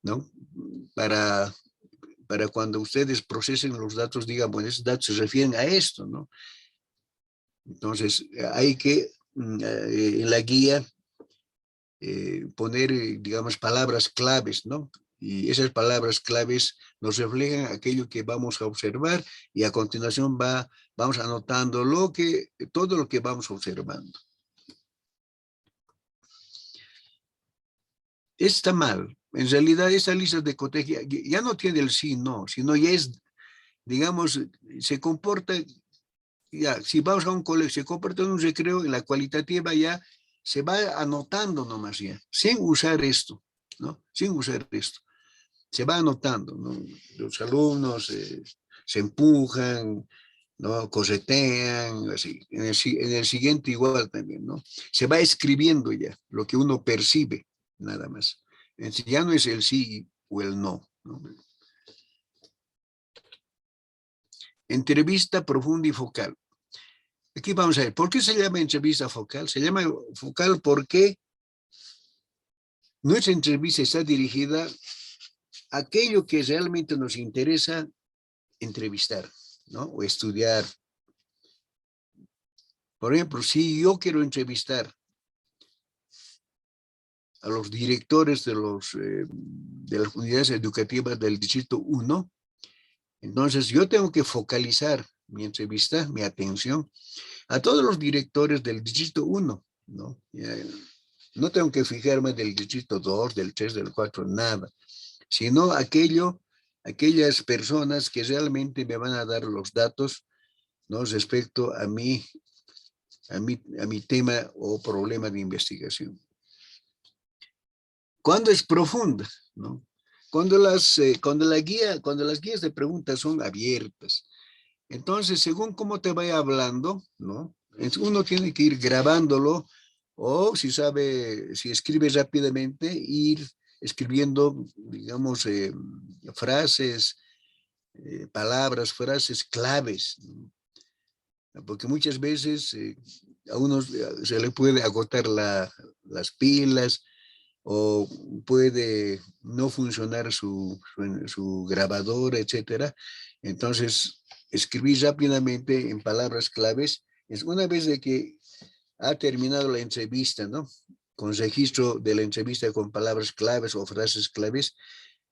¿no? Para cuando ustedes procesen los datos, digan, bueno, esos datos se refieren a esto, ¿no? Entonces, hay que, en la guía, poner, digamos, palabras claves, ¿no? Y esas palabras claves nos reflejan aquello que vamos a observar y a continuación vamos anotando todo lo que vamos observando. Está mal. En realidad, esta lista de cotejo ya no tiene el sí, no, sino ya es, digamos, se comporta, ya, si vamos a un colegio, se comporta en un recreo, en la cualitativa ya se va anotando nomás ya, sin usar esto, ¿no? Sin usar esto. se va anotando, ¿no? Los alumnos se empujan, ¿no? Cosetean, así. En el siguiente igual también, ¿no? Se va escribiendo ya lo que uno percibe, nada más. Entonces, ya no es el sí o el no, ¿no? Entrevista profunda y focal. Aquí vamos a ver, ¿por qué se llama entrevista focal? Se llama focal porque nuestra entrevista está dirigida a aquello que realmente nos interesa entrevistar, ¿no? O estudiar. Por ejemplo, si yo quiero entrevistar a los directores de las unidades educativas del Distrito 1, entonces yo tengo que focalizar mi entrevista, mi atención, a todos los directores del Distrito 1, ¿no? No tengo que fijarme del Distrito 2, del 3, del 4, nada, sino aquellas personas que realmente me van a dar los datos, ¿no? Respecto a mi tema o problema de investigación. ¿Cuándo es profunda? ¿No? Cuando las guías de preguntas son abiertas. Entonces, según cómo te vaya hablando, ¿no? Uno tiene que ir grabándolo o si escribe rápidamente, ir escribiendo, digamos, frases, palabras, frases claves, ¿no? Porque muchas veces a uno se le puede agotar las pilas o puede no funcionar su grabadora, etcétera. Entonces, escribir rápidamente en palabras claves es una vez de que ha terminado la entrevista, ¿no? Con registro de la entrevista con palabras claves o frases claves.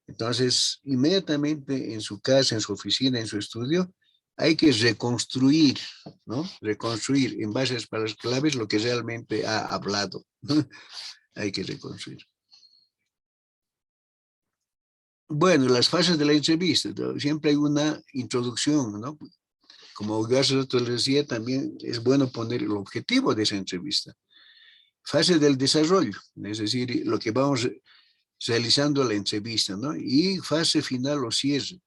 Entonces, inmediatamente en su casa, en su oficina, en su estudio, hay que reconstruir, ¿no? Reconstruir en base a las palabras claves lo que realmente ha hablado, ¿no? Hay que reconstruir. Bueno, las fases de la entrevista, ¿no? Siempre hay una introducción, ¿no? Como yo hace rato les decía, también es bueno poner el objetivo de esa entrevista. Fase del desarrollo, es decir, lo que vamos realizando la entrevista, ¿no? Y fase final o cierre.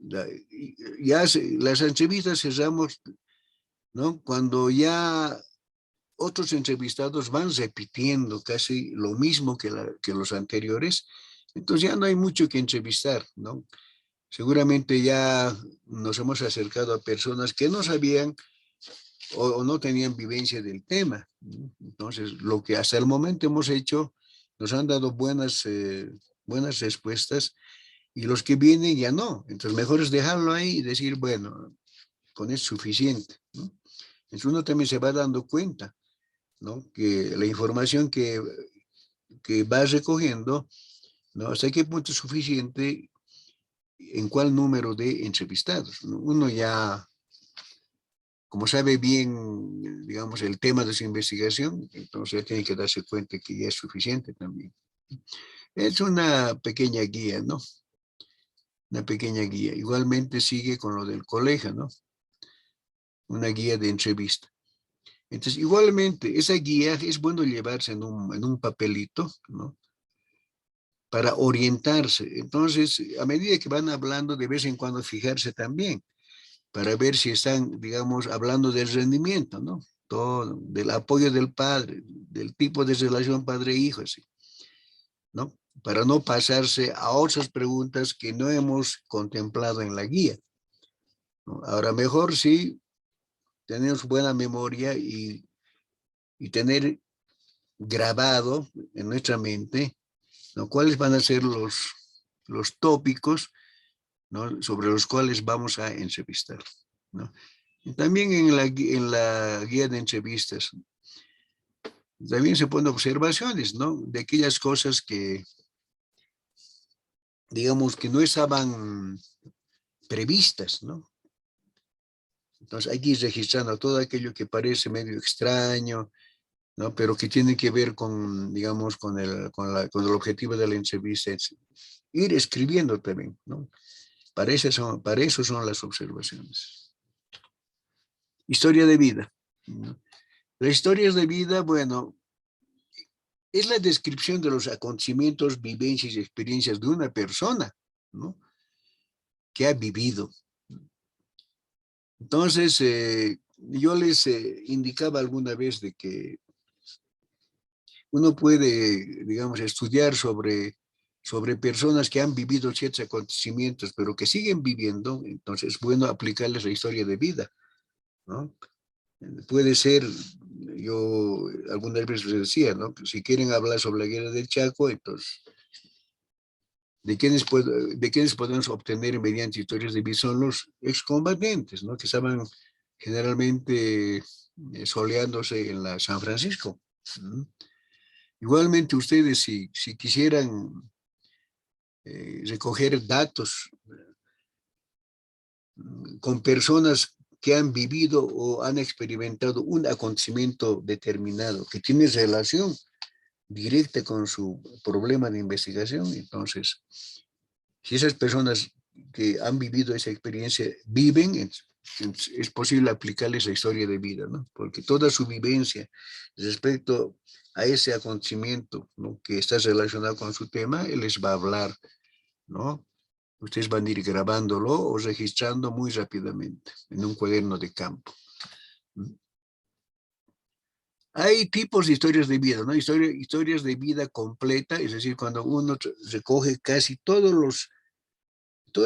Las entrevistas cerramos, ¿no? Cuando ya otros entrevistados van repitiendo casi lo mismo que los anteriores, entonces ya no hay mucho que entrevistar, ¿no? Seguramente ya nos hemos acercado a personas que no sabían o no tenían vivencia del tema, ¿no? Entonces, lo que hasta el momento hemos hecho, nos han dado buenas respuestas y los que vienen ya no. Entonces, mejor es dejarlo ahí y decir, bueno, con eso es suficiente, ¿no? Entonces, uno también se va dando cuenta, ¿no? Que la información que va recogiendo, ¿no? Hasta qué punto es suficiente, en cuál número de entrevistados, ¿no? Uno ya, como sabe bien, digamos, el tema de su investigación, entonces ya tiene que darse cuenta que ya es suficiente también. Es una pequeña guía, ¿no? Una pequeña guía. Igualmente sigue con lo del colegio, ¿no? Una guía de entrevista. Entonces, igualmente, esa guía es bueno llevarse en un papelito, ¿no? Para orientarse. Entonces, a medida que van hablando, de vez en cuando fijarse también, para ver si están, digamos, hablando del rendimiento, ¿no? Todo, del apoyo del padre, del tipo de relación padre-hijo, así, ¿no? Para no pasarse a otras preguntas que no hemos contemplado en la guía, ¿no? Ahora, mejor si tenemos buena memoria y tener grabado en nuestra mente, ¿no? ¿Cuáles van a ser los tópicos, ¿no? Sobre los cuales vamos a entrevistar, ¿no? Y también en la guía de entrevistas, también se ponen observaciones, ¿no? De aquellas cosas que, digamos, que no estaban previstas, ¿no? Entonces hay que ir registrando todo aquello que parece medio extraño, ¿no? Pero que tiene que ver con, digamos, con el objetivo de la entrevista. Ir escribiendo también, ¿no? Para eso son las observaciones. Historia de vida, ¿no? Las historias de vida, bueno, es la descripción de los acontecimientos, vivencias y experiencias de una persona, ¿no? Que ha vivido. Entonces, yo les indicaba alguna vez de que uno puede, digamos, estudiar sobre personas que han vivido ciertos acontecimientos, pero que siguen viviendo. Entonces es bueno aplicarles la historia de vida, ¿no? Puede ser, yo algunas veces les decía, ¿no? Que si quieren hablar sobre la guerra del Chaco, entonces, ¿de quiénes podemos obtener mediante historias de vida? Son los excombatientes, ¿no? Que estaban generalmente soleándose en la San Francisco, ¿no? Igualmente ustedes, si quisieran recoger datos con personas que han vivido o han experimentado un acontecimiento determinado que tiene relación directa con su problema de investigación, entonces, si esas personas que han vivido esa experiencia viven, es posible aplicarles la historia de vida, ¿no? Porque toda su vivencia respecto a ese acontecimiento, ¿no? Que está relacionado con su tema, él les va a hablar, ¿no? Ustedes van a ir grabándolo o registrando muy rápidamente en un cuaderno de campo. Hay tipos de historias de vida, ¿no? Historias de vida completa, es decir, cuando uno recoge casi todas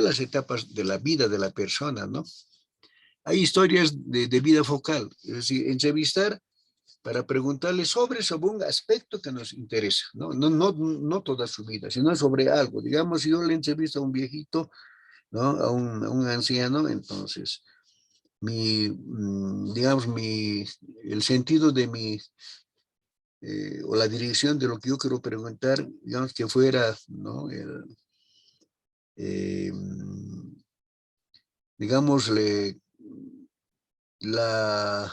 las etapas de la vida de la persona, ¿no? Hay historias de vida focal, es decir, entrevistar para preguntarle sobre un aspecto que nos interesa, ¿no? No toda su vida, sino sobre algo. Digamos, si yo le entrevisto a un viejito, ¿no? A un anciano, entonces, digamos, el sentido de o la dirección de lo que yo quiero preguntar, digamos que fuera, ¿no? Eh, digámosle, la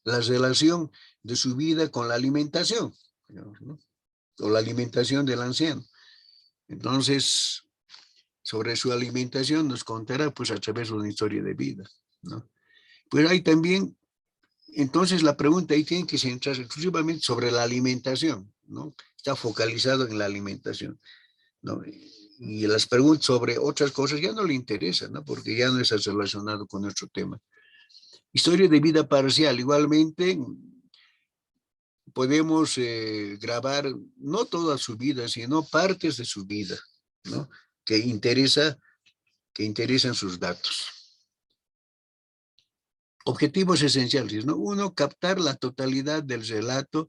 relación de su vida con la alimentación, digamos, ¿no? O la alimentación del anciano. Entonces, sobre su alimentación nos contará pues a través de una historia de vida, ¿no? Pues hay también, entonces la pregunta ahí tiene que centrarse exclusivamente sobre la alimentación, ¿no? Está focalizado en la alimentación, ¿no? Y las preguntas sobre otras cosas ya no le interesan, ¿no? Porque ya no está relacionado con nuestro tema. Historia de vida parcial, igualmente podemos grabar no toda su vida, sino partes de su vida, ¿no? Que interesan sus datos. Objetivos esenciales, ¿no? Uno, captar la totalidad del relato,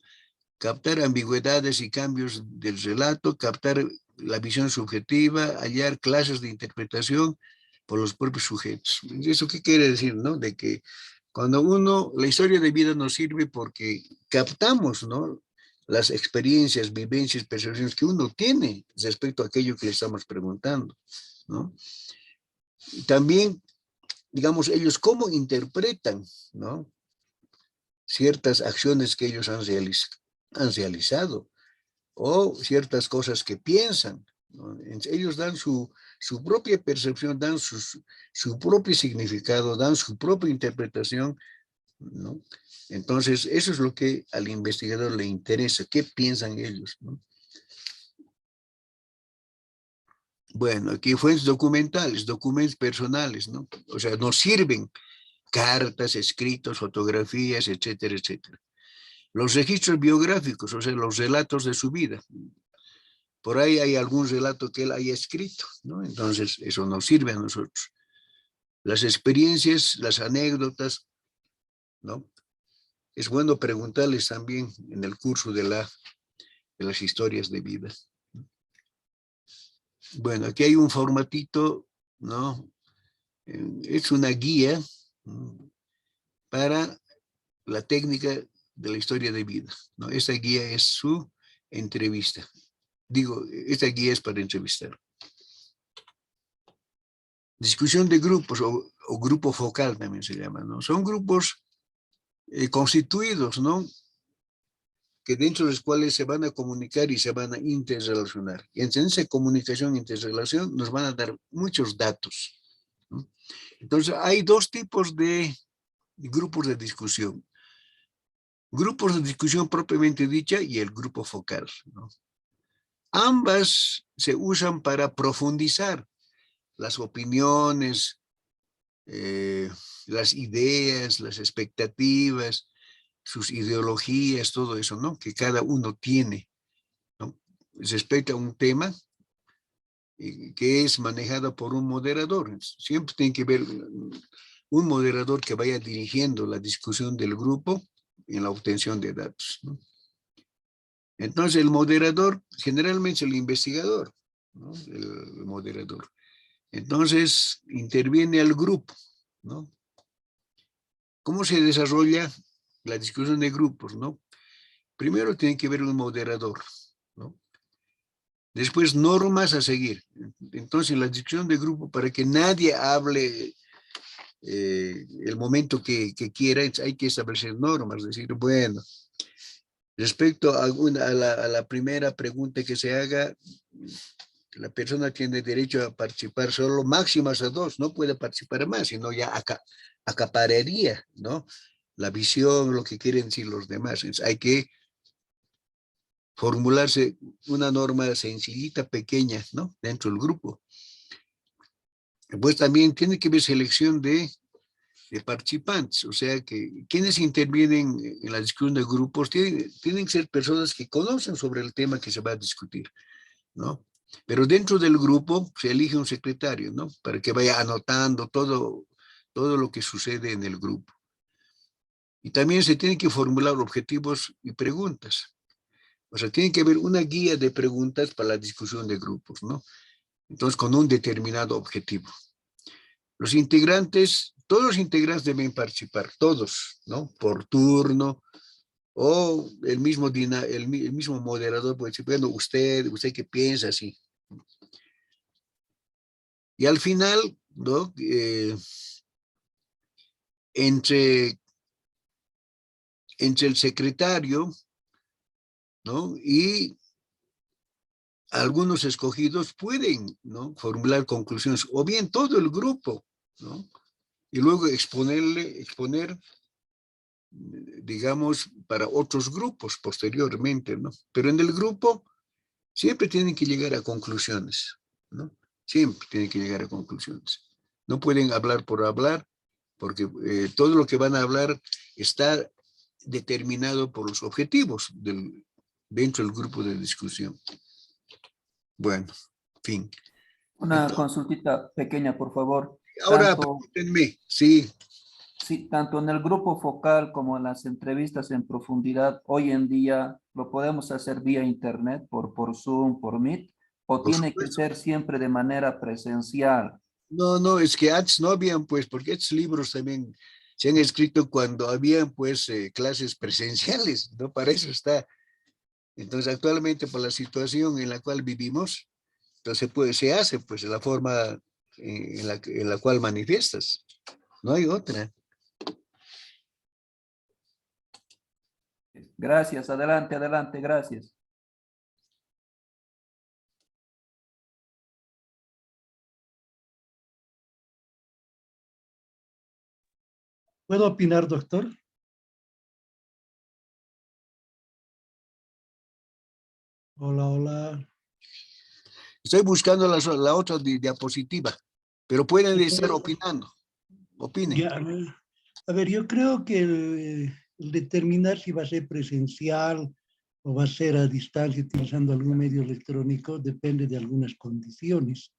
captar ambigüedades y cambios del relato, captar la visión subjetiva, hallar clases de interpretación por los propios sujetos. ¿Eso qué quiere decir, no? De que cuando la historia de vida nos sirve porque captamos, ¿no? Las experiencias, vivencias, percepciones que uno tiene respecto a aquello que le estamos preguntando, ¿no? Y también, digamos, ellos cómo interpretan, ¿no? Ciertas acciones que ellos han realizado o ciertas cosas que piensan, ¿no? Ellos dan su propia percepción, dan su propio significado, dan su propia interpretación, ¿no? Entonces, eso es lo que al investigador le interesa, qué piensan ellos, ¿no? Bueno, aquí fuentes documentales, documentos personales, ¿no? O sea, nos sirven cartas, escritos, fotografías, etcétera, etcétera. Los registros biográficos, o sea, los relatos de su vida. Por ahí hay algún relato que él haya escrito, ¿no? Entonces, eso nos sirve a nosotros. Las experiencias, las anécdotas, ¿no? Es bueno preguntarles también en el curso de las historias de vida. Bueno, aquí hay un formatito, ¿no? Es una guía, ¿no? Para la técnica de la historia de vida, ¿no? Esta guía es su entrevista. Digo, esta guía es para entrevistar. Discusión de grupos o grupo focal también se llama, ¿no? Son grupos constituidos, ¿no? Que dentro de los cuales se van a comunicar y se van a interrelacionar. Y en esa comunicación e interrelación nos van a dar muchos datos, ¿no? Entonces, hay dos tipos de grupos de discusión. grupos de discusión propiamente dicha y el grupo focal, ¿no? Ambas se usan para profundizar las opiniones, las ideas, las expectativas, sus ideologías, todo eso, ¿no? Que cada uno tiene, ¿no? Respecto a un tema que es manejado por un moderador. Siempre tiene que haber un moderador que vaya dirigiendo la discusión del grupo en la obtención de datos, ¿no? Entonces, el moderador generalmente es el investigador, ¿no? El moderador. Entonces, interviene al grupo, ¿no? ¿Cómo se desarrolla la discusión de grupos, no? Primero tiene que haber un moderador, ¿no? Después, normas a seguir. Entonces, la discusión de grupo, para que nadie hable el momento que quiera, hay que establecer normas, es decir, bueno, respecto a la primera pregunta que se haga, la persona tiene derecho a participar solo máximo hasta 2, no puede participar más, sino ya acapararía, ¿no? La visión, lo que quieren decir los demás. Entonces, hay que formularse una norma sencillita, pequeña, ¿no? Dentro del grupo. Pues también tiene que haber selección de participantes, o sea que quienes intervienen en la discusión de grupos tienen que ser personas que conocen sobre el tema que se va a discutir, ¿no? Pero dentro del grupo se elige un secretario, ¿no? Para que vaya anotando todo lo que sucede en el grupo. Y también se tienen que formular objetivos y preguntas. O sea, tiene que haber una guía de preguntas para la discusión de grupos, ¿no? Entonces, con un determinado objetivo. Los integrantes, todos los integrantes deben participar, todos, ¿no? Por turno, o el mismo moderador puede decir, bueno, usted qué piensa, así. Y al final, ¿no? Entre el secretario, ¿no? Y algunos escogidos pueden, ¿no? Formular conclusiones, o bien todo el grupo, ¿no? Y luego exponer, digamos, para otros grupos posteriormente, ¿no? Pero en el grupo siempre tienen que llegar a conclusiones, ¿no? Siempre tienen que llegar a conclusiones. No pueden hablar por hablar, porque todo lo que van a hablar está determinado por los objetivos dentro del grupo de discusión. Bueno, fin. Una Entonces, consultita pequeña, por favor. ahora Tanto, pregúntenme, sí, sí, tanto en el grupo focal como en las entrevistas en profundidad, hoy en día lo podemos hacer vía internet, por Zoom, por Meet, o por tiene que supuesto. ser siempre de manera presencial. No, es que antes no habían, pues, porque estos libros también se han escrito cuando habían, pues, clases presenciales, ¿no? Para eso está. Entonces, actualmente, por la situación en la cual vivimos, entonces, pues, se hace, pues, de la forma en la cual manifiestas. No hay otra. Gracias, adelante, adelante, gracias. ¿Puedo opinar, doctor? Hola, hola. Estoy buscando la otra diapositiva, pero pueden estar Pero, opinando. Opinen. ya, a ver, yo creo que el determinar si va a ser presencial o va a ser a distancia utilizando algún medio electrónico depende de algunas condiciones.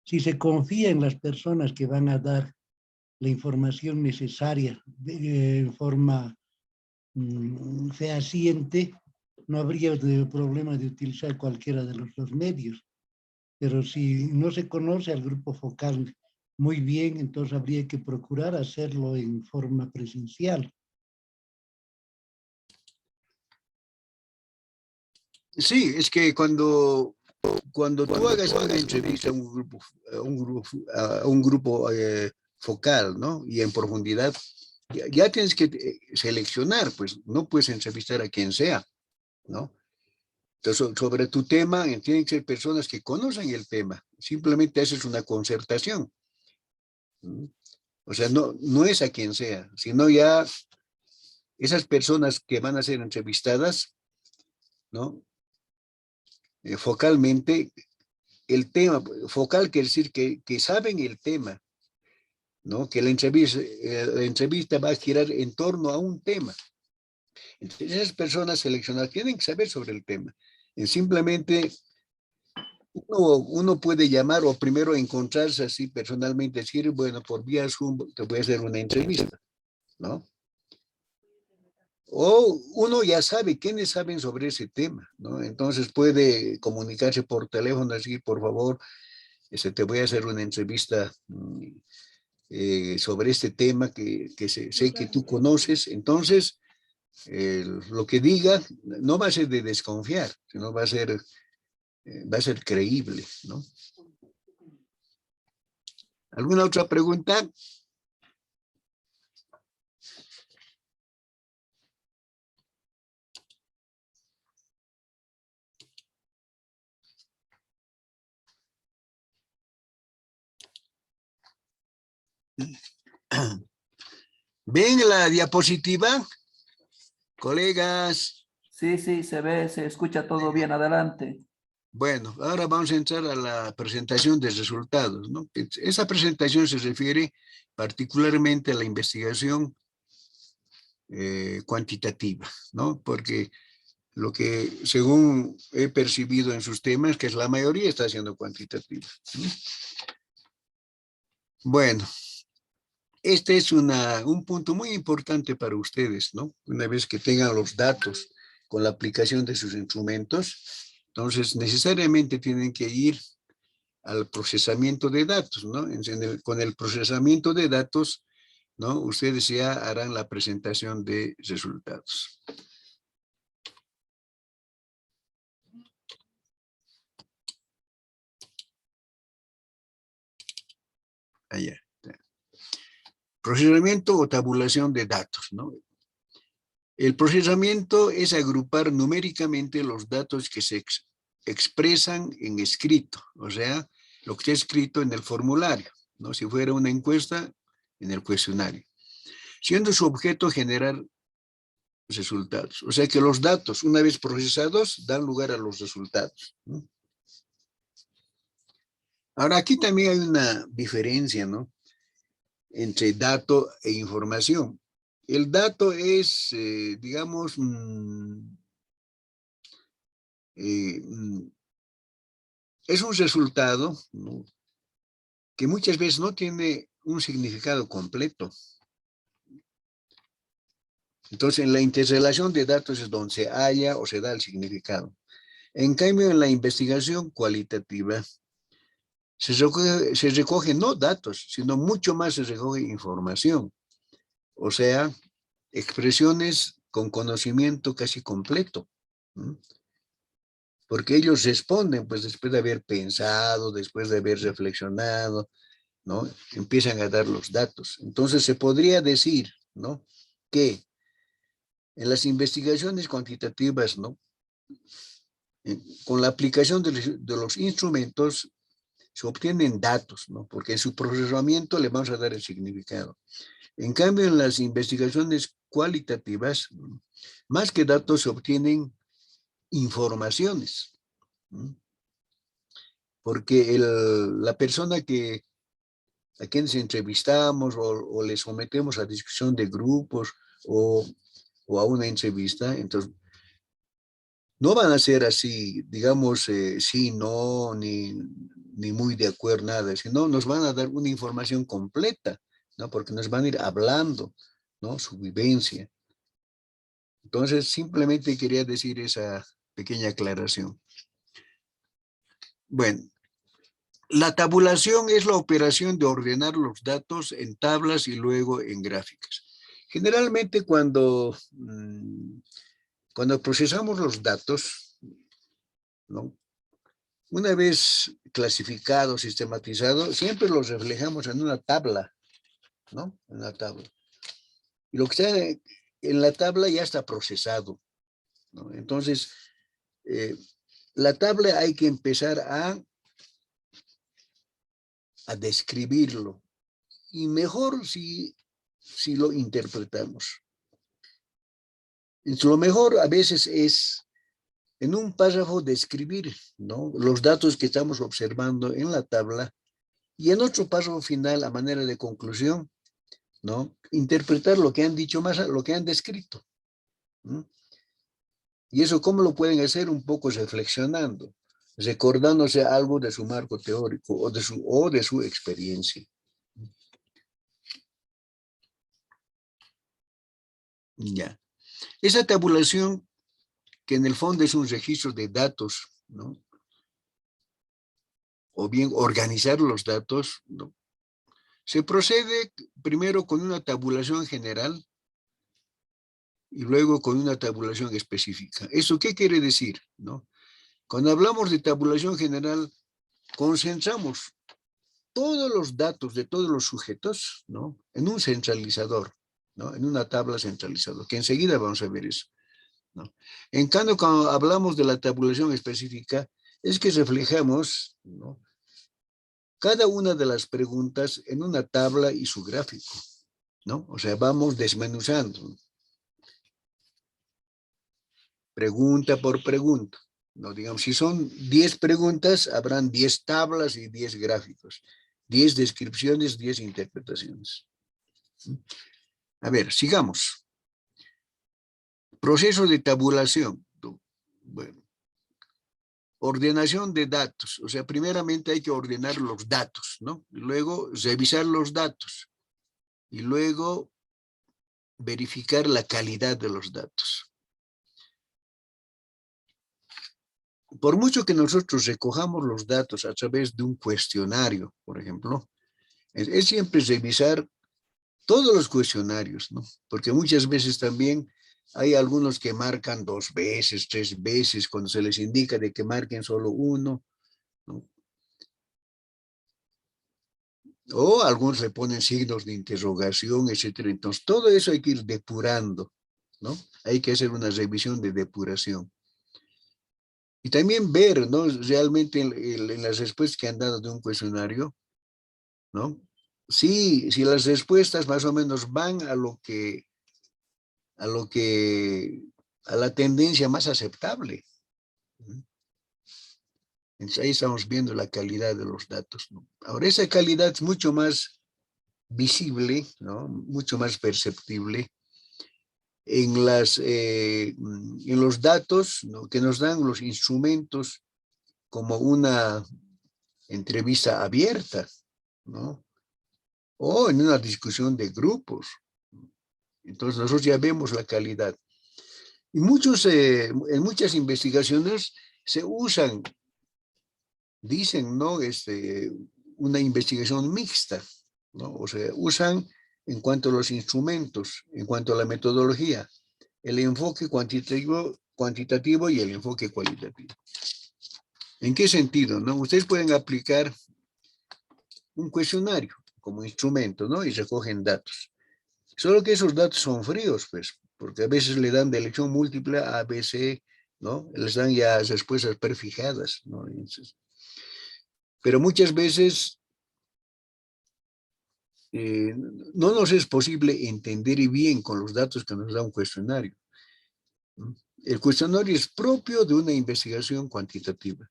Si se confía en las personas que van a dar la información necesaria en forma fehaciente, no habría problema de utilizar cualquiera de los dos medios. Pero si no se conoce al grupo focal muy bien, entonces habría que procurar hacerlo en forma presencial. Sí, es que cuando tú hagas una entrevista a un grupo focal, ¿no? Y en profundidad, ya tienes que seleccionar, pues no puedes entrevistar a quien sea, ¿no? Entonces, sobre tu tema, tienen que ser personas que conocen el tema. Simplemente haces una concertación, ¿no? O sea, no es a quien sea, sino ya esas personas que van a ser entrevistadas, ¿no? Focalmente, el tema, focal quiere decir que saben el tema, ¿no? Que la entrevista va a girar en torno a un tema. Entonces, esas personas seleccionadas tienen que saber sobre el tema. Simplemente uno puede llamar o primero encontrarse así personalmente, decir, bueno, por vía Zoom te voy a hacer una entrevista, ¿no? O uno ya sabe quiénes saben sobre ese tema, ¿no? Entonces puede comunicarse por teléfono, decir, por favor, te voy a hacer una entrevista sobre este tema que sé que tú conoces. Entonces, lo que diga no va a ser de desconfiar, sino va a ser creíble, ¿no? ¿Alguna otra pregunta? ¿Ven la diapositiva, colegas? Sí, sí, se ve, se escucha todo bien. Adelante. Bueno, ahora vamos a entrar a la presentación de resultados, ¿no? Esa presentación se refiere particularmente a la investigación cuantitativa, ¿no? Porque lo que, según he percibido en sus temas, que es la mayoría está haciendo cuantitativa, ¿no? Bueno, este es un punto muy importante para ustedes, ¿no? Una vez que tengan los datos con la aplicación de sus instrumentos, entonces necesariamente tienen que ir al procesamiento de datos, ¿no? Con el procesamiento de datos, ¿no? Ustedes ya harán la presentación de resultados. Allá. Procesamiento o tabulación de datos, ¿no? El procesamiento es agrupar numéricamente los datos que se expresan en escrito, o sea, lo que está escrito en el formulario, ¿no? Si fuera una encuesta, en el cuestionario, siendo su objeto generar resultados. O sea que los datos, una vez procesados, dan lugar a los resultados, ¿no? Ahora, aquí también hay una diferencia, ¿no? Entre dato e información. El dato es, digamos, es un resultado, ¿no? Que muchas veces no tiene un significado completo. Entonces, en la interrelación de datos es donde se halla o se da el significado. En cambio, en la investigación cualitativa, se recoge no datos, sino mucho más se recoge información. O sea, expresiones con conocimiento casi completo, ¿no? Porque ellos responden, pues después de haber pensado, después de haber reflexionado, ¿no? Empiezan a dar los datos. Entonces se podría decir, ¿no? Que en las investigaciones cuantitativas, ¿no? Con la aplicación de los instrumentos se obtienen datos, ¿no? Porque en su procesamiento le vamos a dar el significado. En cambio, en las investigaciones cualitativas, más que datos se obtienen informaciones, ¿no? Porque la persona a quienes entrevistamos o les sometemos a discusión de grupos o a una entrevista, entonces no van a ser así, digamos, sí, no, ni muy de acuerdo, nada, sino nos van a dar una información completa, ¿no? Porque nos van a ir hablando, ¿no? Su vivencia. Entonces, simplemente quería decir esa pequeña aclaración. Bueno, la tabulación es la operación de ordenar los datos en tablas y luego en gráficas. Generalmente cuando procesamos los datos, ¿no? Una vez clasificado, sistematizado, siempre los reflejamos en una tabla, ¿no? En una tabla. Y lo que está en la tabla ya está procesado, ¿no? Entonces, la tabla hay que empezar a describirlo. Y mejor si lo interpretamos. Entonces, lo mejor a veces es en un párrafo describir, ¿no?, los datos que estamos observando en la tabla y en otro párrafo final, a manera de conclusión, ¿no?, interpretar lo que han dicho más, lo que han descrito. ¿No? Y eso, ¿cómo lo pueden hacer? Un poco reflexionando, recordándose algo de su marco teórico o de su experiencia. Ya. Esa tabulación, que en el fondo es un registro de datos, ¿no?, o bien organizar los datos, ¿no?, se procede primero con una tabulación general y luego con una tabulación específica. ¿Eso qué quiere decir? ¿No? Cuando hablamos de tabulación general, concentramos todos los datos de todos los sujetos, ¿no?, en un centralizador, ¿no?, en una tabla centralizadora, que enseguida vamos a ver eso, ¿no? En cambio, cuando hablamos de la tabulación específica, es que reflejamos, ¿no?, cada una de las preguntas en una tabla y su gráfico, ¿no? O sea, vamos desmenuzando, pregunta por pregunta, ¿no? Digamos, si son 10 preguntas, habrán 10 tablas y 10 gráficos, 10 descripciones, 10 interpretaciones. A ver, sigamos. Proceso de tabulación. Bueno, ordenación de datos. O sea, primeramente hay que ordenar los datos, ¿no? Luego revisar los datos. Y luego verificar la calidad de los datos. Por mucho que nosotros recojamos los datos a través de un cuestionario, por ejemplo, es siempre revisar todos los cuestionarios, ¿no? Porque muchas veces también hay algunos que marcan 2 veces, 3 veces, cuando se les indica de que marquen solo uno, ¿no? O algunos le ponen signos de interrogación, etcétera. Entonces, todo eso hay que ir depurando, ¿no? Hay que hacer una revisión de depuración. Y también ver, ¿no?, realmente en las respuestas que han dado de un cuestionario, ¿no?, si las respuestas más o menos van a la tendencia más aceptable. Entonces ahí estamos viendo la calidad de los datos, ¿no? Ahora, esa calidad es mucho más visible, ¿no?, mucho más perceptible en los datos, ¿no?, que nos dan los instrumentos, como una entrevista abierta, ¿no?, o en una discusión de grupos. Entonces nosotros ya vemos la calidad. Y en muchas investigaciones se usan, dicen, ¿no?, una investigación mixta, ¿no? O sea, usan en cuanto a los instrumentos, en cuanto a la metodología, el enfoque cuantitativo y el enfoque cualitativo. ¿En qué sentido, no? Ustedes pueden aplicar un cuestionario como instrumento, ¿no?, y recogen datos. Solo que esos datos son fríos, pues, porque a veces le dan de elección múltiple A, B, C, ¿no? Les dan ya respuestas prefijadas, ¿no? Entonces, pero muchas veces no nos es posible entender bien con los datos que nos da un cuestionario, ¿no? El cuestionario es propio de una investigación cuantitativa.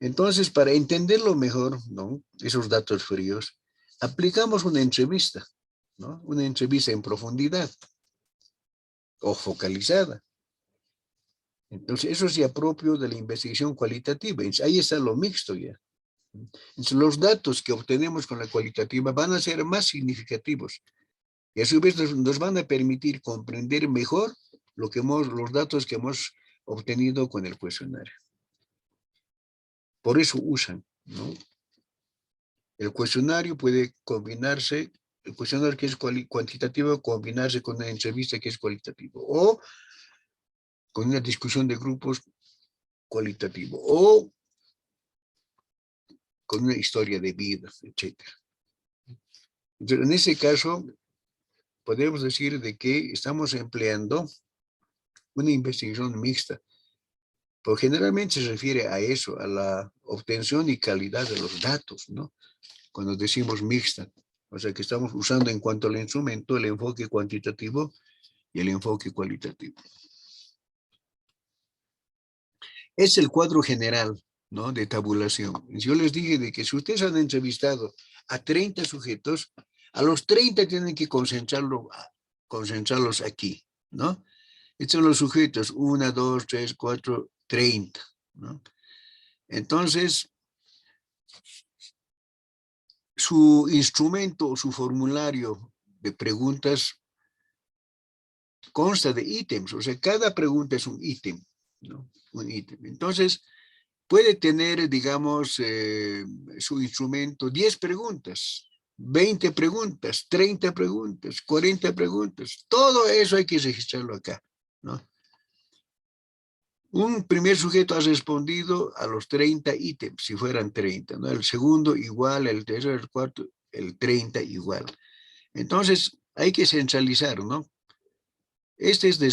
Entonces, para entenderlo mejor, ¿no?, esos datos fríos, aplicamos una entrevista, ¿no?, una entrevista en profundidad o focalizada. Entonces, eso es ya propio de la investigación cualitativa. Entonces, ahí está lo mixto ya. Entonces, los datos que obtenemos con la cualitativa van a ser más significativos y a su vez nos van a permitir comprender mejor los datos que hemos obtenido con el cuestionario. Por eso usan, ¿no? El cuestionario puede combinarse, el cuestionario que es cuantitativo, combinarse con una entrevista que es cualitativo, o con una discusión de grupos cualitativo, o con una historia de vida, etc. Entonces, en ese caso, podemos decir de que estamos empleando una investigación mixta, porque generalmente se refiere a eso, a la obtención y calidad de los datos, ¿no?, cuando decimos mixta. O sea, que estamos usando en cuanto al instrumento el enfoque cuantitativo y el enfoque cualitativo. Es el cuadro general, ¿no? De tabulación. Yo les dije de que si ustedes han entrevistado a 30 sujetos, a los 30 tienen que concentrarlos aquí, ¿no? Estos son los sujetos, 1, 2, 3, 4, 30, ¿no? Entonces, su instrumento o su formulario de preguntas consta de ítems, o sea, cada pregunta es un ítem, ¿no? Un ítem. Entonces, puede tener, digamos, su instrumento 10 preguntas, 20 preguntas, 30 preguntas, 40 preguntas. Todo eso hay que registrarlo acá, ¿no? Un primer sujeto ha respondido a los 30 ítems, si fueran 30, ¿no? El segundo igual, el tercero, el cuarto, el 30 igual. Entonces, hay que centralizar, ¿no? Este es de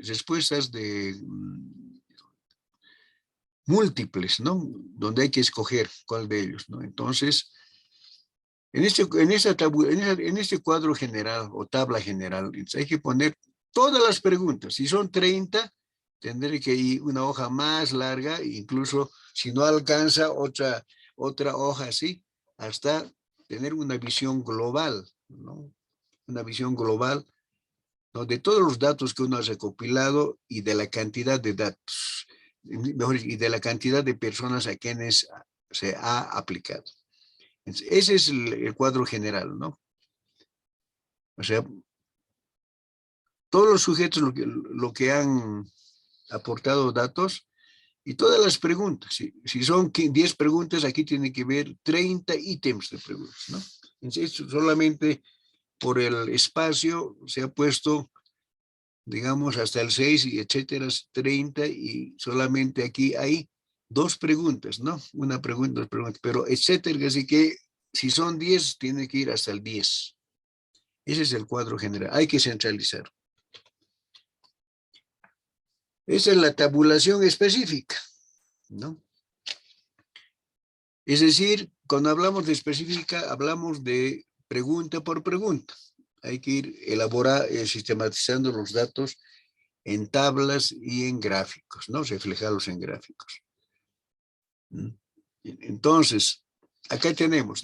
respuestas de múltiples, ¿no? Donde hay que escoger cuál de ellos, ¿no? Entonces, en este cuadro general o tabla general, hay que poner todas las preguntas. Si son 30, tendré que ir una hoja más larga, incluso si no alcanza otra hoja así, hasta tener una visión global, ¿no? Una visión global, ¿no? De todos los datos que uno ha recopilado y de la cantidad de datos, mejor dicho, y de la cantidad de personas a quienes se ha aplicado. Ese es el cuadro general, ¿no? O sea, todos los sujetos lo que han aportado datos y todas las preguntas. Si son 10 preguntas, aquí tiene que ver 30 ítems de preguntas, ¿no? Entonces, solamente por el espacio se ha puesto, digamos, hasta el 6 y etcétera, 30, y solamente aquí hay 2 preguntas, ¿no? Una pregunta, 2 preguntas, pero etcétera, así que si son 10, tiene que ir hasta el 10. Ese es el cuadro general, hay que centralizar. Esa es la tabulación específica, ¿no? Es decir, cuando hablamos de específica, hablamos de pregunta por pregunta. Hay que ir sistematizando los datos en tablas y en gráficos, ¿no? Reflejarlos en gráficos. Entonces, acá tenemos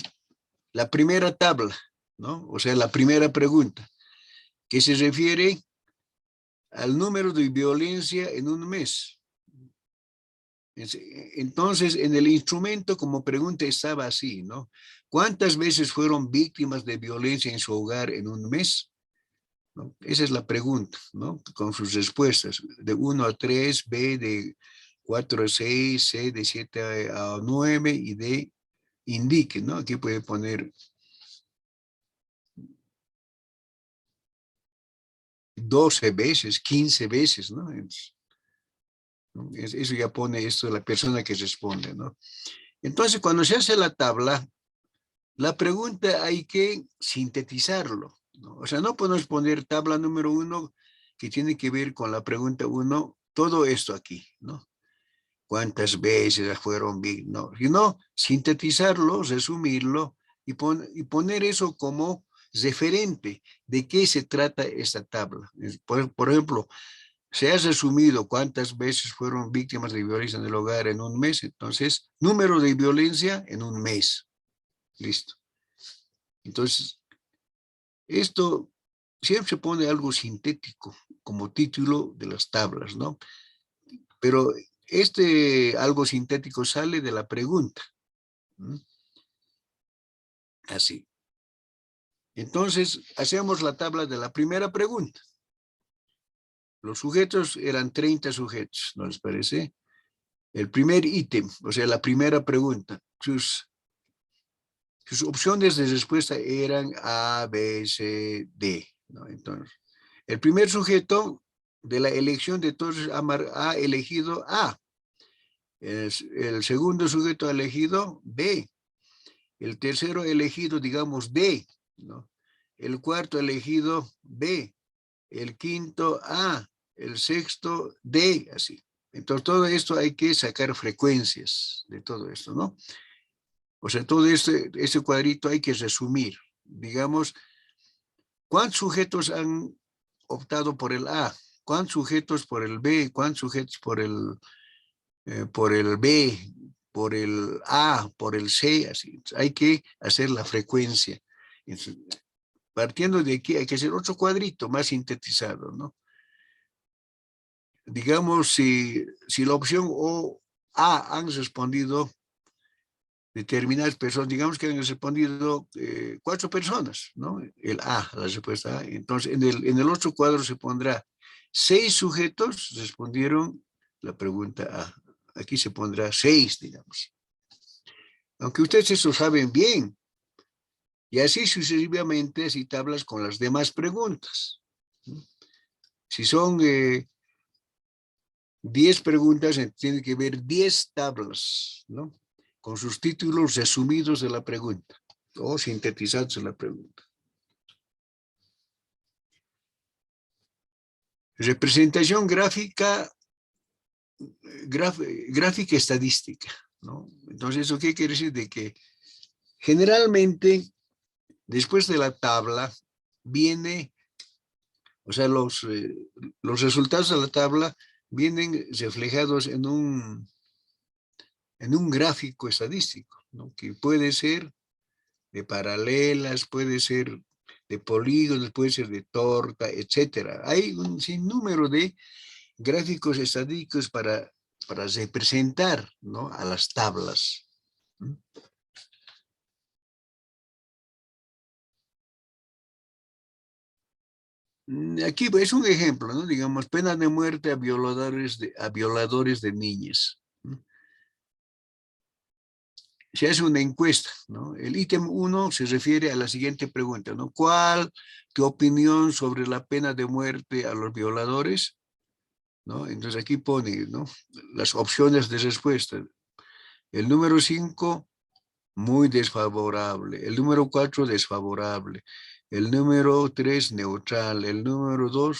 la primera tabla, ¿no? O sea, la primera pregunta, que se refiere al número de violencia en un mes. Entonces, en el instrumento como pregunta estaba así, ¿no? ¿Cuántas veces fueron víctimas de violencia en su hogar en un mes? ¿No? Esa es la pregunta, ¿no? Con sus respuestas, de 1 a 3, B de 4 a 6, C de 7 a 9 y D indique, ¿no? Aquí puede poner 12 veces, 15 veces, ¿no? Eso ya pone esto la persona que responde, ¿no? Entonces, cuando se hace la tabla, la pregunta hay que sintetizarlo, ¿no? O sea, no podemos poner tabla número 1 que tiene que ver con la pregunta 1, todo esto aquí, ¿no? ¿Cuántas veces fueron víctimas? No, sino sintetizarlo, resumirlo y poner eso como referente de qué se trata esta tabla. Por ejemplo, se ha resumido cuántas veces fueron víctimas de violencia en el hogar en un mes, entonces, número de violencia en un mes. Listo. Entonces, esto siempre se pone algo sintético como título de las tablas, ¿no? Pero algo sintético sale de la pregunta. Así. Entonces, hacemos la tabla de la primera pregunta. Los sujetos eran 30 sujetos, ¿no les parece? El primer ítem, o sea, la primera pregunta, sus opciones de respuesta eran A, B, C, D, ¿no? Entonces, el primer sujeto de la elección de todos ha elegido A. El segundo sujeto ha elegido B. El tercero ha elegido, digamos, D, ¿no? El cuarto ha elegido B. El quinto A. El sexto D, así. Entonces, todo esto hay que sacar frecuencias de todo esto, ¿no? O sea, todo este cuadrito hay que resumir. Digamos, ¿cuántos sujetos han optado por el A? ¿Cuántos sujetos por el B? ¿Cuántos sujetos por el B? Por el A, por el C, así. Hay que hacer la frecuencia. Entonces, partiendo de aquí hay que hacer otro cuadrito más sintetizado, ¿no? Digamos, si la opción O, A han respondido determinadas personas, digamos que han respondido 4 personas, ¿no? El A, la respuesta A. Entonces, en el otro cuadro se pondrá 6 sujetos respondieron la pregunta A. Aquí se pondrá 6, digamos. Aunque ustedes eso saben bien. Y así sucesivamente, si tablas con las demás preguntas. Si son 10 preguntas, tiene que ver 10 tablas, ¿no? Con sus títulos resumidos de la pregunta o sintetizados de la pregunta. Representación gráfica, gráfica estadística, ¿no? Entonces, ¿eso qué quiere decir? De que generalmente, después de la tabla, viene, o sea, los resultados de la tabla vienen reflejados en un gráfico estadístico, ¿no? Que puede ser de paralelas, puede ser de polígonos, puede ser de torta, etcétera. Hay un sinnúmero de gráficos estadísticos para representar, ¿no? A las tablas. Aquí es un ejemplo, ¿no? Digamos, pena de muerte a violadores de niñas. Se hace una encuesta, ¿no? El ítem 1 se refiere a la siguiente pregunta, ¿no? ¿Cuál tu opinión sobre la pena de muerte a los violadores? ¿No? Entonces aquí pone, ¿no? Las opciones de respuesta. El número 5, muy desfavorable. El número 4, desfavorable. El número 3, neutral. El número 2,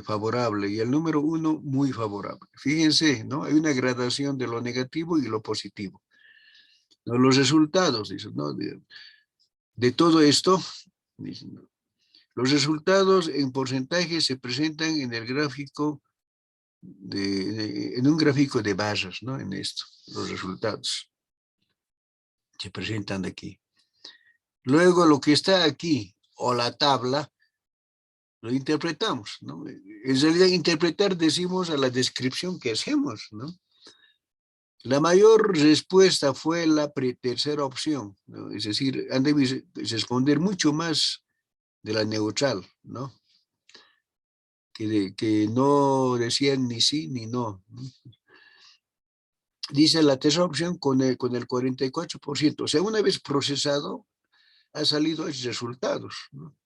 favorable. Y el número 1, muy favorable. Fíjense, ¿no? Hay una gradación de lo negativo y lo positivo. ¿No? Los resultados, dicen, ¿no? De todo esto, dicen, ¿no? Los resultados en porcentaje se presentan en el gráfico, en un gráfico de barras, ¿no? En esto, los resultados se presentan aquí. Luego lo que está aquí, o la tabla, lo interpretamos, ¿no? En realidad, interpretar decimos a la descripción que hacemos, ¿no? La mayor respuesta fue la tercera opción, ¿no? Es decir, han de responder mucho más de la neutral, ¿no? Que no decían ni sí ni no, ¿no? Dice la tercera opción con el 44%. O sea, una vez procesado, ha salido esos resultados, ¿no?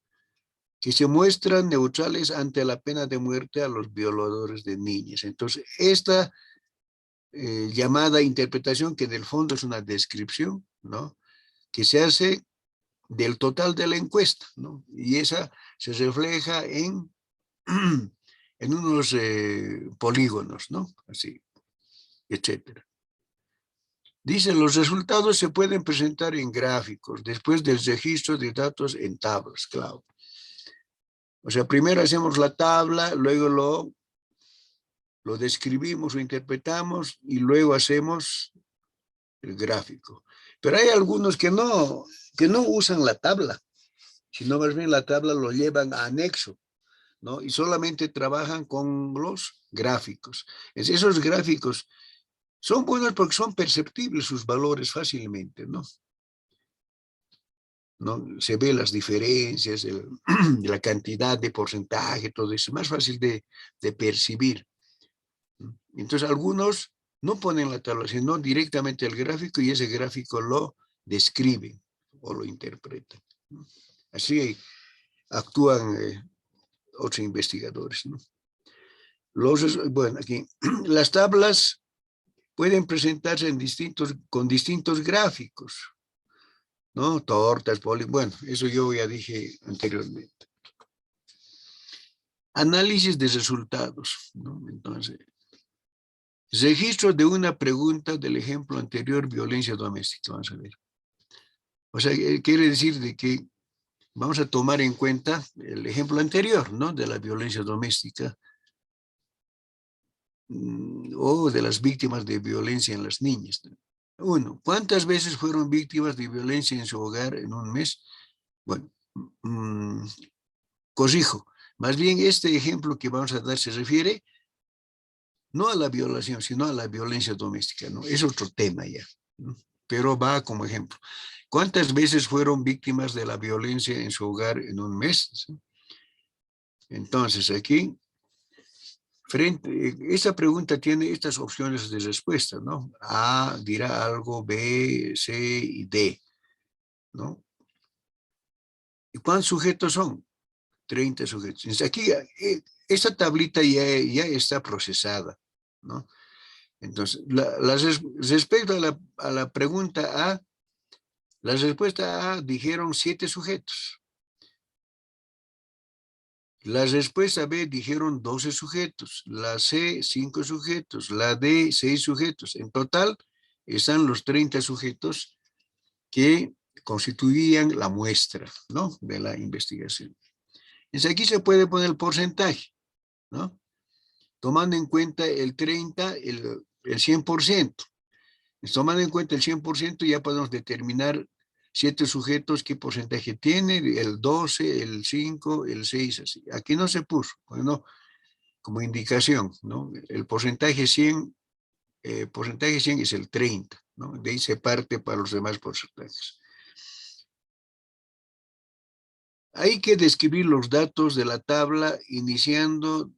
Que se muestran neutrales ante la pena de muerte a los violadores de niñas. Entonces, esta llamada interpretación, que en el fondo es una descripción, ¿no? Que se hace del total de la encuesta, ¿no? Y esa se refleja en unos polígonos, ¿no? Así, etcétera. Dice, los resultados se pueden presentar en gráficos, después del registro de datos en tablas, claro. O sea, primero hacemos la tabla, luego lo describimos o interpretamos y luego hacemos el gráfico. Pero hay algunos que no usan la tabla, sino más bien la tabla lo llevan a anexo, ¿no? Y solamente trabajan con los gráficos. Esos gráficos son buenos porque son perceptibles sus valores fácilmente, ¿no? ¿No? Se ve las diferencias, la cantidad de porcentaje, todo eso, es más fácil de percibir. Entonces, algunos no ponen la tabla, sino directamente el gráfico, y ese gráfico lo describen o lo interpretan. Así actúan otros investigadores, ¿no? Bueno, aquí, las tablas pueden presentarse con distintos gráficos, ¿no? Tortas, bueno, eso yo ya dije anteriormente. Análisis de resultados, ¿no? Entonces, registro de una pregunta del ejemplo anterior, violencia doméstica, vamos a ver. O sea, quiere decir de que vamos a tomar en cuenta el ejemplo anterior, ¿no? De la violencia doméstica o de las víctimas de violencia en las niñas. Uno, ¿cuántas veces fueron víctimas de violencia en su hogar en un mes? Bueno, corrijo. Más bien este ejemplo que vamos a dar se refiere no a la violación, sino a la violencia doméstica, ¿no? Es otro tema ya, ¿no? Pero va como ejemplo. ¿Cuántas veces fueron víctimas de la violencia en su hogar en un mes? ¿Sí? Entonces, aquí, esta pregunta tiene estas opciones de respuesta, ¿no? A dirá algo, B, C y D, ¿no? ¿Y cuántos sujetos son? 30 sujetos. Entonces, aquí, esta tablita ya está procesada, ¿no? Entonces, respecto a la pregunta A, la respuesta A dijeron 7 sujetos. La respuesta B dijeron 12 sujetos. La C, 5 sujetos. La D, 6 sujetos. En total, están los 30 sujetos que constituían la muestra, ¿no? De la investigación. Entonces, aquí se puede poner el porcentaje, ¿no? Tomando en cuenta el 30, el 100%. Tomando en cuenta el 100%, ya podemos determinar 7 sujetos qué porcentaje tiene, el 12, el 5, el 6, así. Aquí no se puso, bueno, como indicación, ¿no? El porcentaje 100 es el 30, ¿no? De ahí se parte para los demás porcentajes. Hay que describir los datos de la tabla iniciando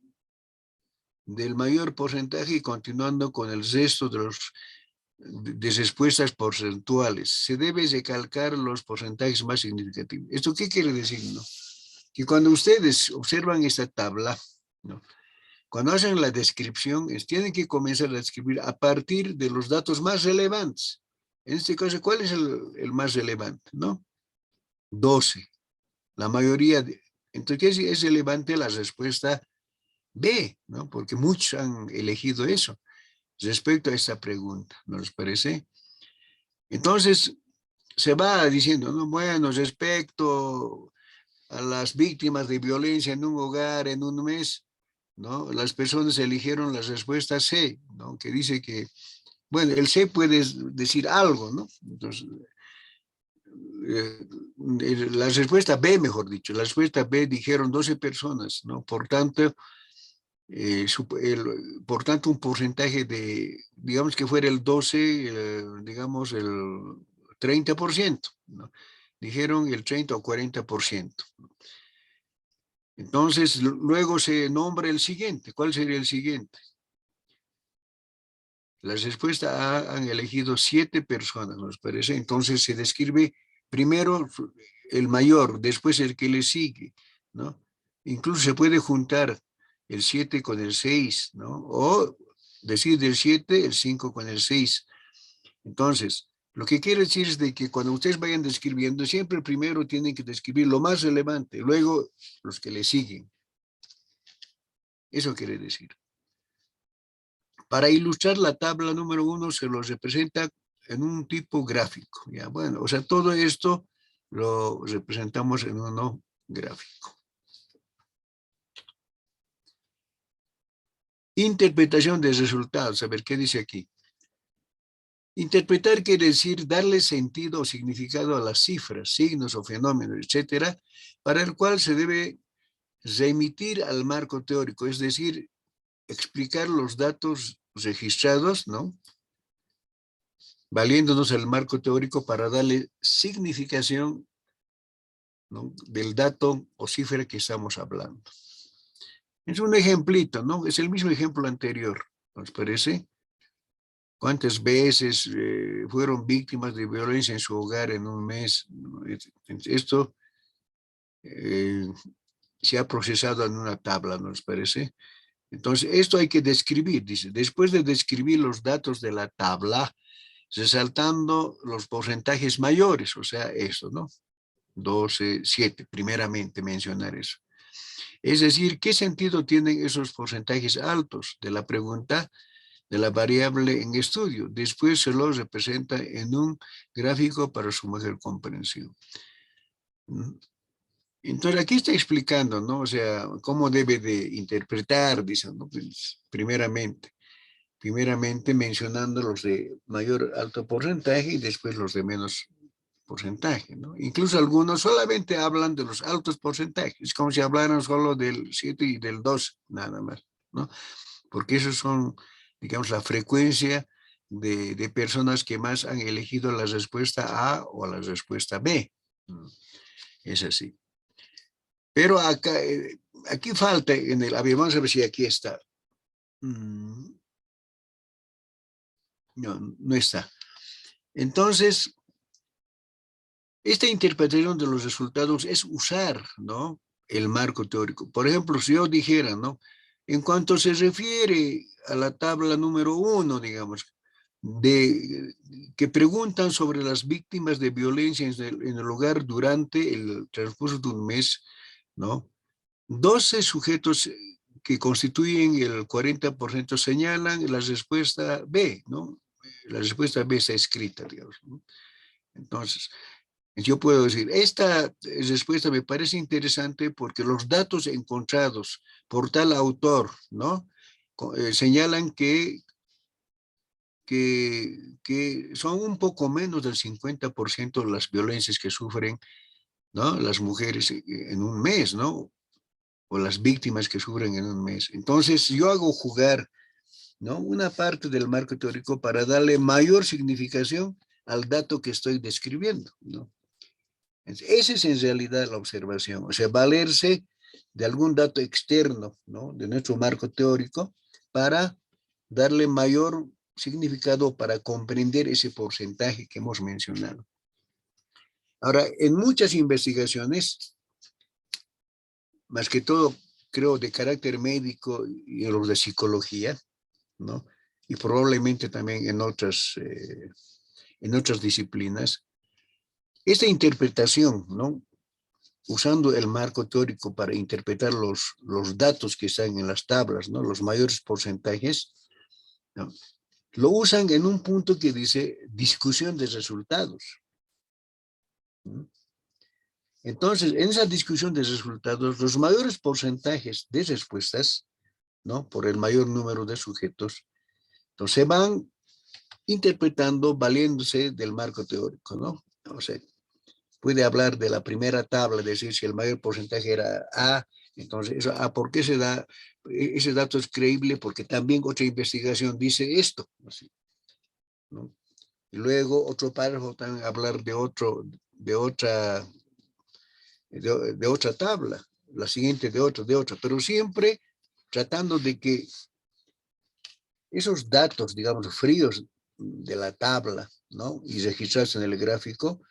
del mayor porcentaje y continuando con el resto de respuestas porcentuales. Se debe recalcar los porcentajes más significativos. ¿Esto qué quiere decir, no? Que cuando ustedes observan esta tabla, ¿no? Cuando hacen la descripción, tienen que comenzar a describir a partir de los datos más relevantes. En este caso, ¿cuál es el más relevante, no? 12. La mayoría entonces es relevante la respuesta B, ¿no? Porque muchos han elegido eso respecto a esta pregunta, ¿no les parece? Entonces, se va diciendo, ¿no? Bueno, respecto a las víctimas de violencia en un hogar en un mes, ¿no? Las personas eligieron la respuesta C, ¿no? Que dice que, bueno, el C puede decir algo, ¿no? Entonces, la respuesta B, mejor dicho, la respuesta B dijeron 12 personas, ¿no? Por tanto, un porcentaje de, digamos que fuera el 12, digamos el 30%, ¿no? Dijeron el 30 o 40%. Entonces, luego se nombra el siguiente. ¿Cuál sería el siguiente? La respuesta A han elegido 7 personas, nos parece. Entonces se describe primero el mayor, después el que le sigue, ¿no? Incluso se puede juntar el 7 con el 6, ¿no? O decir del 7, el 5 con el 6. Entonces, lo que quiere decir es de que cuando ustedes vayan describiendo, siempre primero tienen que describir lo más relevante, luego los que le siguen. Eso quiere decir. Para ilustrar la tabla número 1 se lo representa en un tipo gráfico. ¿Ya? Bueno, o sea, todo esto lo representamos en uno gráfico. Interpretación de resultados. A ver, ¿qué dice aquí? Interpretar quiere decir darle sentido o significado a las cifras, signos o fenómenos, etcétera, para el cual se debe remitir al marco teórico, es decir, explicar los datos registrados, ¿no? Valiéndonos del marco teórico para darle significación, ¿no? Del dato o cifra que estamos hablando. Es un ejemplito, ¿no? Es el mismo ejemplo anterior, ¿nos parece? ¿Cuántas veces fueron víctimas de violencia en su hogar en un mes? Esto se ha procesado en una tabla, ¿nos parece? Entonces, esto hay que describir, dice. Después de describir los datos de la tabla, resaltando los porcentajes mayores, o sea, esto, ¿no? 12, 7, primeramente mencionar eso. Es decir, ¿qué sentido tienen esos porcentajes altos de la pregunta? de la variable en estudio. Después se lo representa en un gráfico para su mejor comprensión. Entonces aquí está explicando, ¿no? O sea, cómo debe de interpretar, dicen, ¿no? Pues, primeramente mencionando los de mayor alto porcentaje y después los de menos porcentaje, ¿no? Incluso algunos solamente hablan de los altos porcentajes, como si hablaran solo del 7 y del 2, nada más, ¿no? Porque esos son, digamos, la frecuencia de personas que más han elegido la respuesta A o la respuesta B. Es así. Pero acá, aquí falta, a ver, vamos a ver si aquí está. No, no está. Entonces, esta interpretación de los resultados es usar, ¿no?, el marco teórico. Por ejemplo, si yo dijera, ¿no?, en cuanto se refiere a la tabla número 1, digamos, que preguntan sobre las víctimas de violencia en el hogar durante el transcurso de un mes, ¿no? 12 sujetos que constituyen el 40% señalan la respuesta B, ¿no? La respuesta B está escrita, digamos, ¿no? Entonces, yo puedo decir, esta respuesta me parece interesante porque los datos encontrados por tal autor, ¿no?, señalan que son un poco menos del 50% las violencias que sufren, ¿no?, las mujeres en un mes, ¿no?, o las víctimas que sufren en un mes. Entonces, yo hago jugar, ¿no?, una parte del marco teórico para darle mayor significación al dato que estoy describiendo, ¿no? Esa es en realidad la observación, o sea, valerse de algún dato externo, ¿no?, de nuestro marco teórico para darle mayor significado para comprender ese porcentaje que hemos mencionado. Ahora, en muchas investigaciones, más que todo, creo, de carácter médico y en los de psicología, ¿no?, y probablemente también en otras disciplinas, esta interpretación, ¿no?, usando el marco teórico para interpretar los datos que están en las tablas, ¿no?, los mayores porcentajes, ¿no?, lo usan en un punto que dice discusión de resultados, ¿no? Entonces, en esa discusión de resultados, los mayores porcentajes de respuestas, ¿no?, por el mayor número de sujetos, entonces se van interpretando valiéndose del marco teórico, ¿no? O sea, puede hablar de la primera tabla, decir si el mayor porcentaje era A, entonces eso, ¿por qué se da? Ese dato es creíble porque también otra investigación dice esto, así, ¿no? Y luego otro párrafo también hablar de otra tabla, la siguiente de otra, pero siempre tratando de que esos datos, digamos, fríos de la tabla, ¿no?, y registrarse en el gráfico,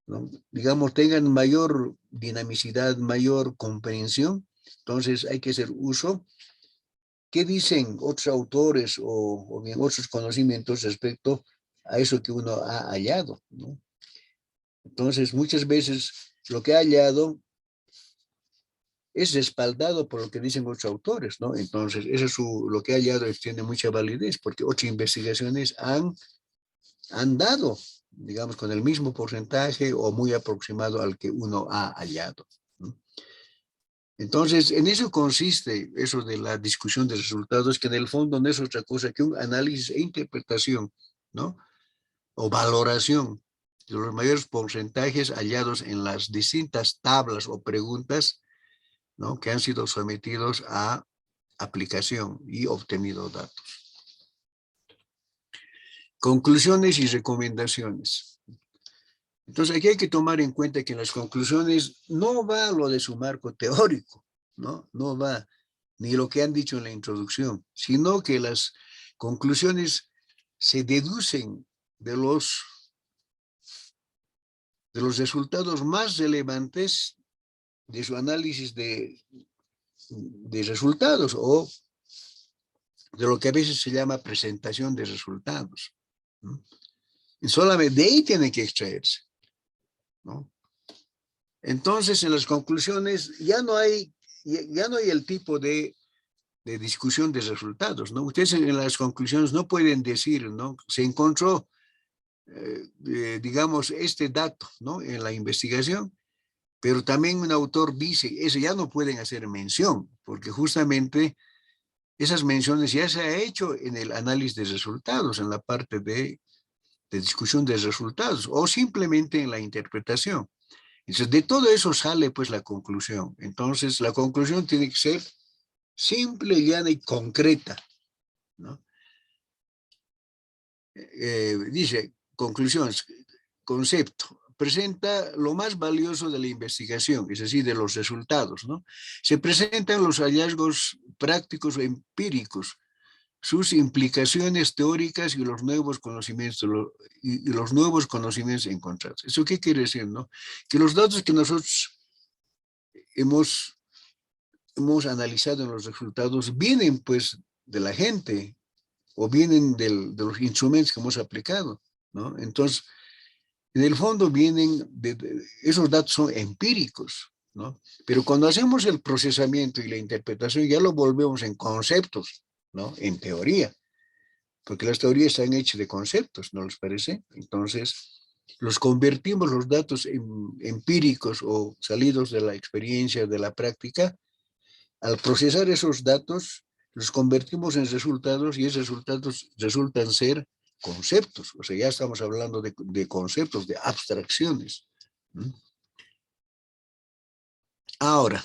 ¿no?, digamos, tengan mayor dinamicidad, mayor comprensión. Entonces hay que hacer uso. ¿Qué dicen otros autores o bien otros conocimientos respecto a eso que uno ha hallado, ¿no? Entonces, muchas veces lo que ha hallado es respaldado por lo que dicen otros autores, ¿no? Entonces, lo que ha hallado tiene mucha validez porque otras investigaciones han dado, digamos, con el mismo porcentaje o muy aproximado al que uno ha hallado, ¿no? Entonces, en eso consiste eso de la discusión de resultados, que en el fondo no es otra cosa que un análisis e interpretación, ¿no?, o valoración de los mayores porcentajes hallados en las distintas tablas o preguntas, ¿no?, que han sido sometidos a aplicación y obtenido datos. Conclusiones y recomendaciones. Entonces, aquí hay que tomar en cuenta que en las conclusiones no va lo de su marco teórico, ¿no? No va ni lo que han dicho en la introducción, sino que las conclusiones se deducen de los resultados más relevantes de su análisis de resultados o de lo que a veces se llama presentación de resultados, ¿no? Y solamente de ahí tiene que extraerse, ¿no? Entonces, en las conclusiones ya no hay el tipo de de discusión de resultados, ¿no? Ustedes en las conclusiones no pueden decir, ¿no? Se encontró, digamos, este dato, ¿no? En la investigación, pero también un autor dice, eso ya no pueden hacer mención, porque justamente esas menciones ya se ha hecho en el análisis de resultados, en la parte de discusión de resultados, o simplemente en la interpretación. Entonces, de todo eso sale pues la conclusión. Entonces, la conclusión tiene que ser simple, llana y concreta, ¿no? Dice, conclusiones, concepto, presenta lo más valioso de la investigación, es decir, de los resultados, ¿no? Se presentan los hallazgos prácticos o empíricos, sus implicaciones teóricas y los nuevos conocimientos, y los nuevos conocimientos encontrados. ¿Eso qué quiere decir, no? Que los datos que nosotros hemos analizado en los resultados vienen pues de la gente o vienen de los instrumentos que hemos aplicado, ¿no? Entonces, en el fondo vienen, esos datos son empíricos, ¿no? Pero cuando hacemos el procesamiento y la interpretación ya lo volvemos en conceptos, ¿no? En teoría, porque las teorías están hechas de conceptos, ¿no les parece? Entonces, los convertimos los datos empíricos o salidos de la experiencia, de la práctica. Al procesar esos datos, los convertimos en resultados y esos resultados resultan ser conceptos. O sea, ya estamos hablando de conceptos, de abstracciones. Ahora,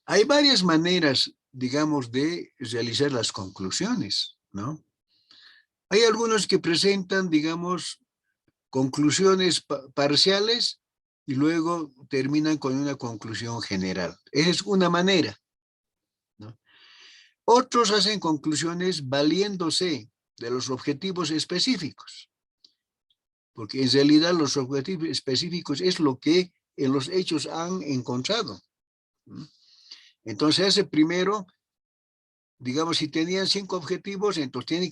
hay varias maneras, digamos, de realizar las conclusiones, ¿no? Hay algunos que presentan, digamos, conclusiones parciales y luego terminan con una conclusión general. Esa es una manera, ¿no? Otros hacen conclusiones valiéndose de los objetivos específicos, porque en realidad los objetivos específicos es lo que en los hechos han encontrado, ¿no? Entonces ese primero, digamos, si tenían 5 objetivos, entonces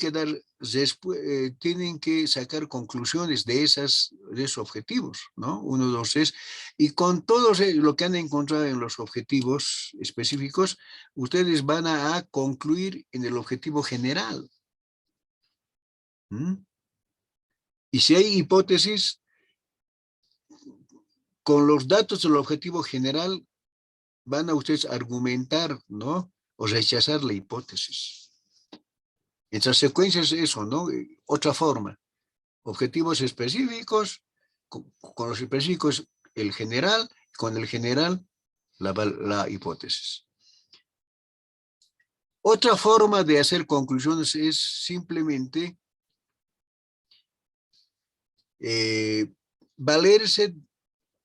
tienen que sacar conclusiones de esos objetivos, ¿no? 1, 2, 3. Y con todo lo que han encontrado en los objetivos específicos, ustedes van a concluir en el objetivo general. Y si hay hipótesis, con los datos del objetivo general, van a ustedes argumentar, ¿no? O rechazar la hipótesis. Entre secuencias es eso, ¿no? Otra forma. Objetivos específicos, con los específicos el general, con el general la hipótesis. Otra forma de hacer conclusiones es simplemente valerse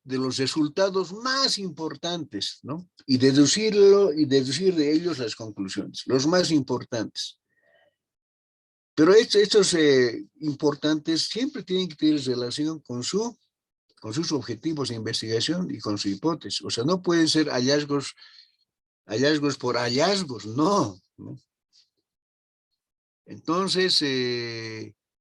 de los resultados más importantes, ¿no? Y deducir de ellos las conclusiones, los más importantes. Pero estos importantes siempre tienen que tener relación con sus objetivos de investigación y con su hipótesis. O sea, no pueden ser hallazgos por hallazgos, no, ¿no? Entonces,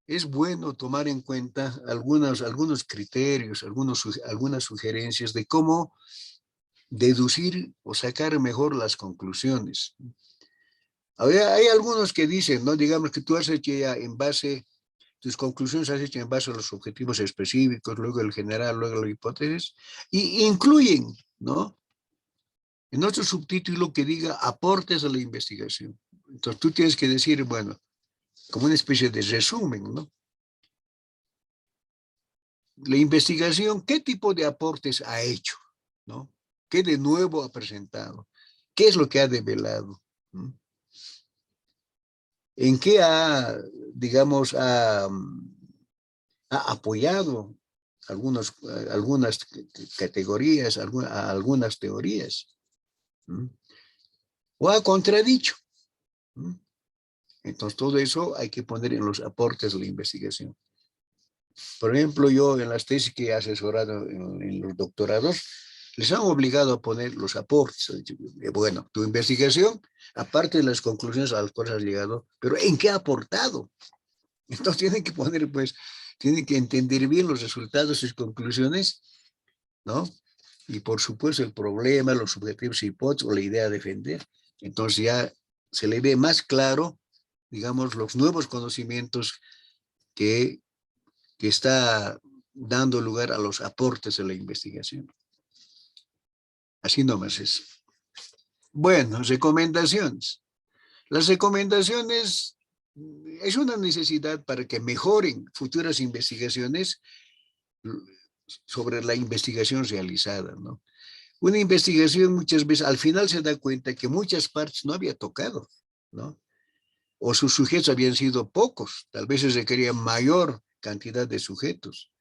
es bueno tomar en cuenta algunos criterios, algunas sugerencias de cómo deducir o sacar mejor las conclusiones. Hay algunos que dicen, ¿no? Digamos que tú has hecho ya tus conclusiones has hecho en base a los objetivos específicos, luego el general, luego la hipótesis, y incluyen, ¿no? En otro subtítulo que diga aportes a la investigación. Entonces tú tienes que decir, bueno, como una especie de resumen, ¿no? La investigación, ¿qué tipo de aportes ha hecho? ¿No? ¿Qué de nuevo ha presentado? ¿Qué es lo que ha develado? ¿No? ¿En qué digamos, ha apoyado algunas categorías, algunas teorías? ¿No? ¿O ha contradicho? ¿No? Entonces, todo eso hay que poner en los aportes de la investigación. Por ejemplo, yo en las tesis que he asesorado en los doctorados, les han obligado a poner los aportes. Bueno, tu investigación, aparte de las conclusiones a las cuales has llegado, pero ¿en qué ha aportado? Entonces tienen que poner, pues, tienen que entender bien los resultados y conclusiones, ¿no? Y por supuesto el problema, los objetivos, hipótesis o la idea a defender. Entonces ya se le ve más claro, digamos, los nuevos conocimientos que está dando lugar a los aportes de la investigación. Así nomás es. Bueno, recomendaciones. Las recomendaciones es una necesidad para que mejoren futuras investigaciones sobre la investigación realizada, ¿no? Una investigación muchas veces al final se da cuenta que muchas partes no había tocado, ¿no? O sus sujetos habían sido pocos, tal vez se requería mayor cantidad de sujetos.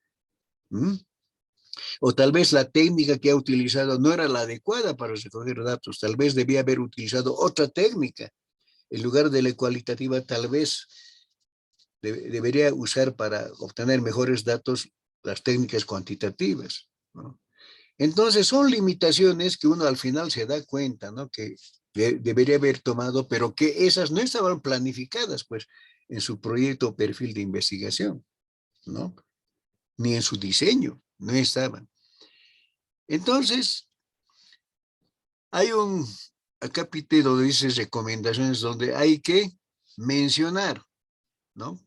O tal vez la técnica que ha utilizado no era la adecuada para recoger datos, tal vez debía haber utilizado otra técnica. En lugar de la cualitativa, tal vez debería usar para obtener mejores datos las técnicas cuantitativas, ¿no? Entonces son limitaciones que uno al final se da cuenta, ¿no? Que debería haber tomado, pero que esas no estaban planificadas, pues, en su proyecto o perfil de investigación, ¿no? Ni en su diseño, no estaban. Entonces, hay un capítulo donde dice recomendaciones donde hay que mencionar, ¿no?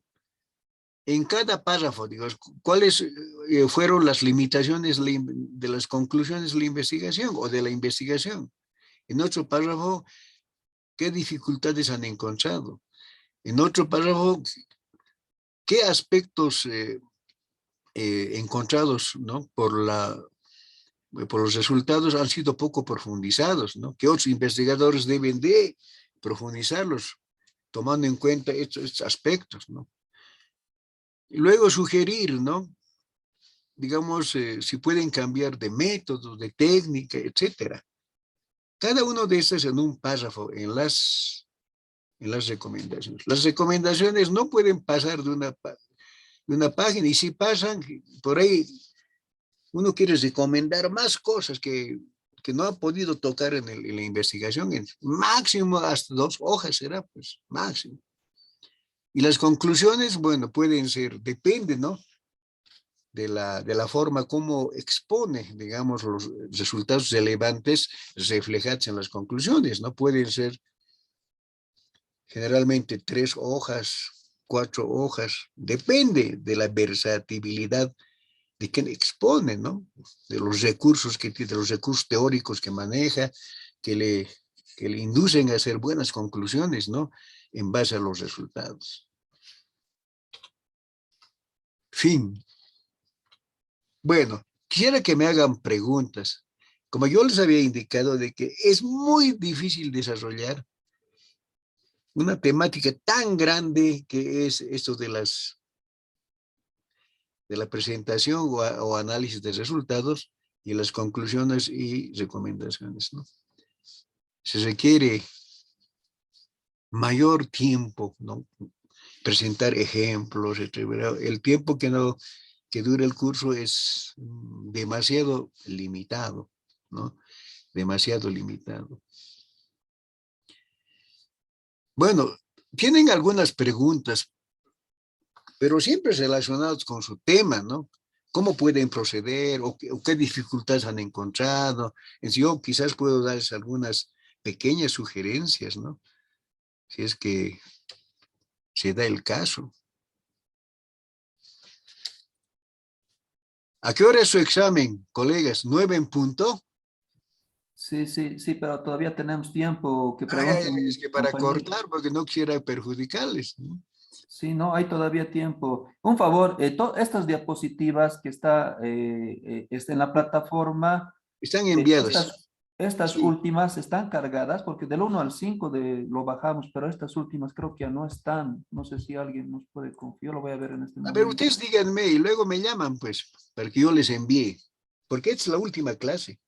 En cada párrafo, digamos, cuáles fueron las limitaciones de las conclusiones de la investigación o de la investigación. En otro párrafo, ¿qué dificultades han encontrado? En otro párrafo, ¿qué aspectos encontrados, ¿no? por los resultados han sido poco profundizados, ¿no? Que otros investigadores deben de profundizarlos, tomando en cuenta estos aspectos, ¿no? Y luego sugerir, ¿no? Digamos, si pueden cambiar de método, de técnica, etcétera. Cada uno de estos en un párrafo en las recomendaciones. Las recomendaciones no pueden pasar de una página, y si pasan, por ahí uno quiere recomendar más cosas que no ha podido tocar en la investigación, máximo hasta 2 hojas será, pues, máximo. Y las conclusiones, bueno, pueden ser, depende, ¿no? De la forma como expone, digamos, los resultados relevantes reflejados en las conclusiones, ¿no? Pueden ser generalmente 3 hojas, 4 hojas, depende de la versatilidad de quien expone, ¿no? De los recursos que tiene, de los recursos teóricos que maneja, que le inducen a hacer buenas conclusiones, ¿no? En base a los resultados. Fin. Bueno, quisiera que me hagan preguntas. Como yo les había indicado de que es muy difícil desarrollar una temática tan grande que es esto de la presentación o análisis de resultados y las conclusiones y recomendaciones, ¿no? Se requiere mayor tiempo, ¿no? Presentar ejemplos, etc. El tiempo que dura el curso es demasiado limitado, ¿no? Demasiado limitado. Bueno, tienen algunas preguntas, pero siempre relacionadas con su tema, ¿no? ¿Cómo pueden proceder o qué dificultades han encontrado? Yo quizás puedo darles algunas pequeñas sugerencias, ¿no? Si es que se da el caso. ¿A qué hora es su examen, colegas? ¿9 en punto? Sí, pero todavía tenemos tiempo que Ay, pregunten es que mis para compañeros. cortar, porque no quiera perjudicarles, ¿no? Sí, no, hay todavía tiempo. Un favor, estas diapositivas que está en la plataforma, Están enviadas. estas Sí. últimas están cargadas, porque del 1 al 5 lo bajamos, pero estas últimas creo que ya no están. No sé si alguien nos puede confiar, lo voy a ver en este A ver, momento. ustedes díganme y luego me llaman, pues, para que yo les envíe. Porque esta es la última clase,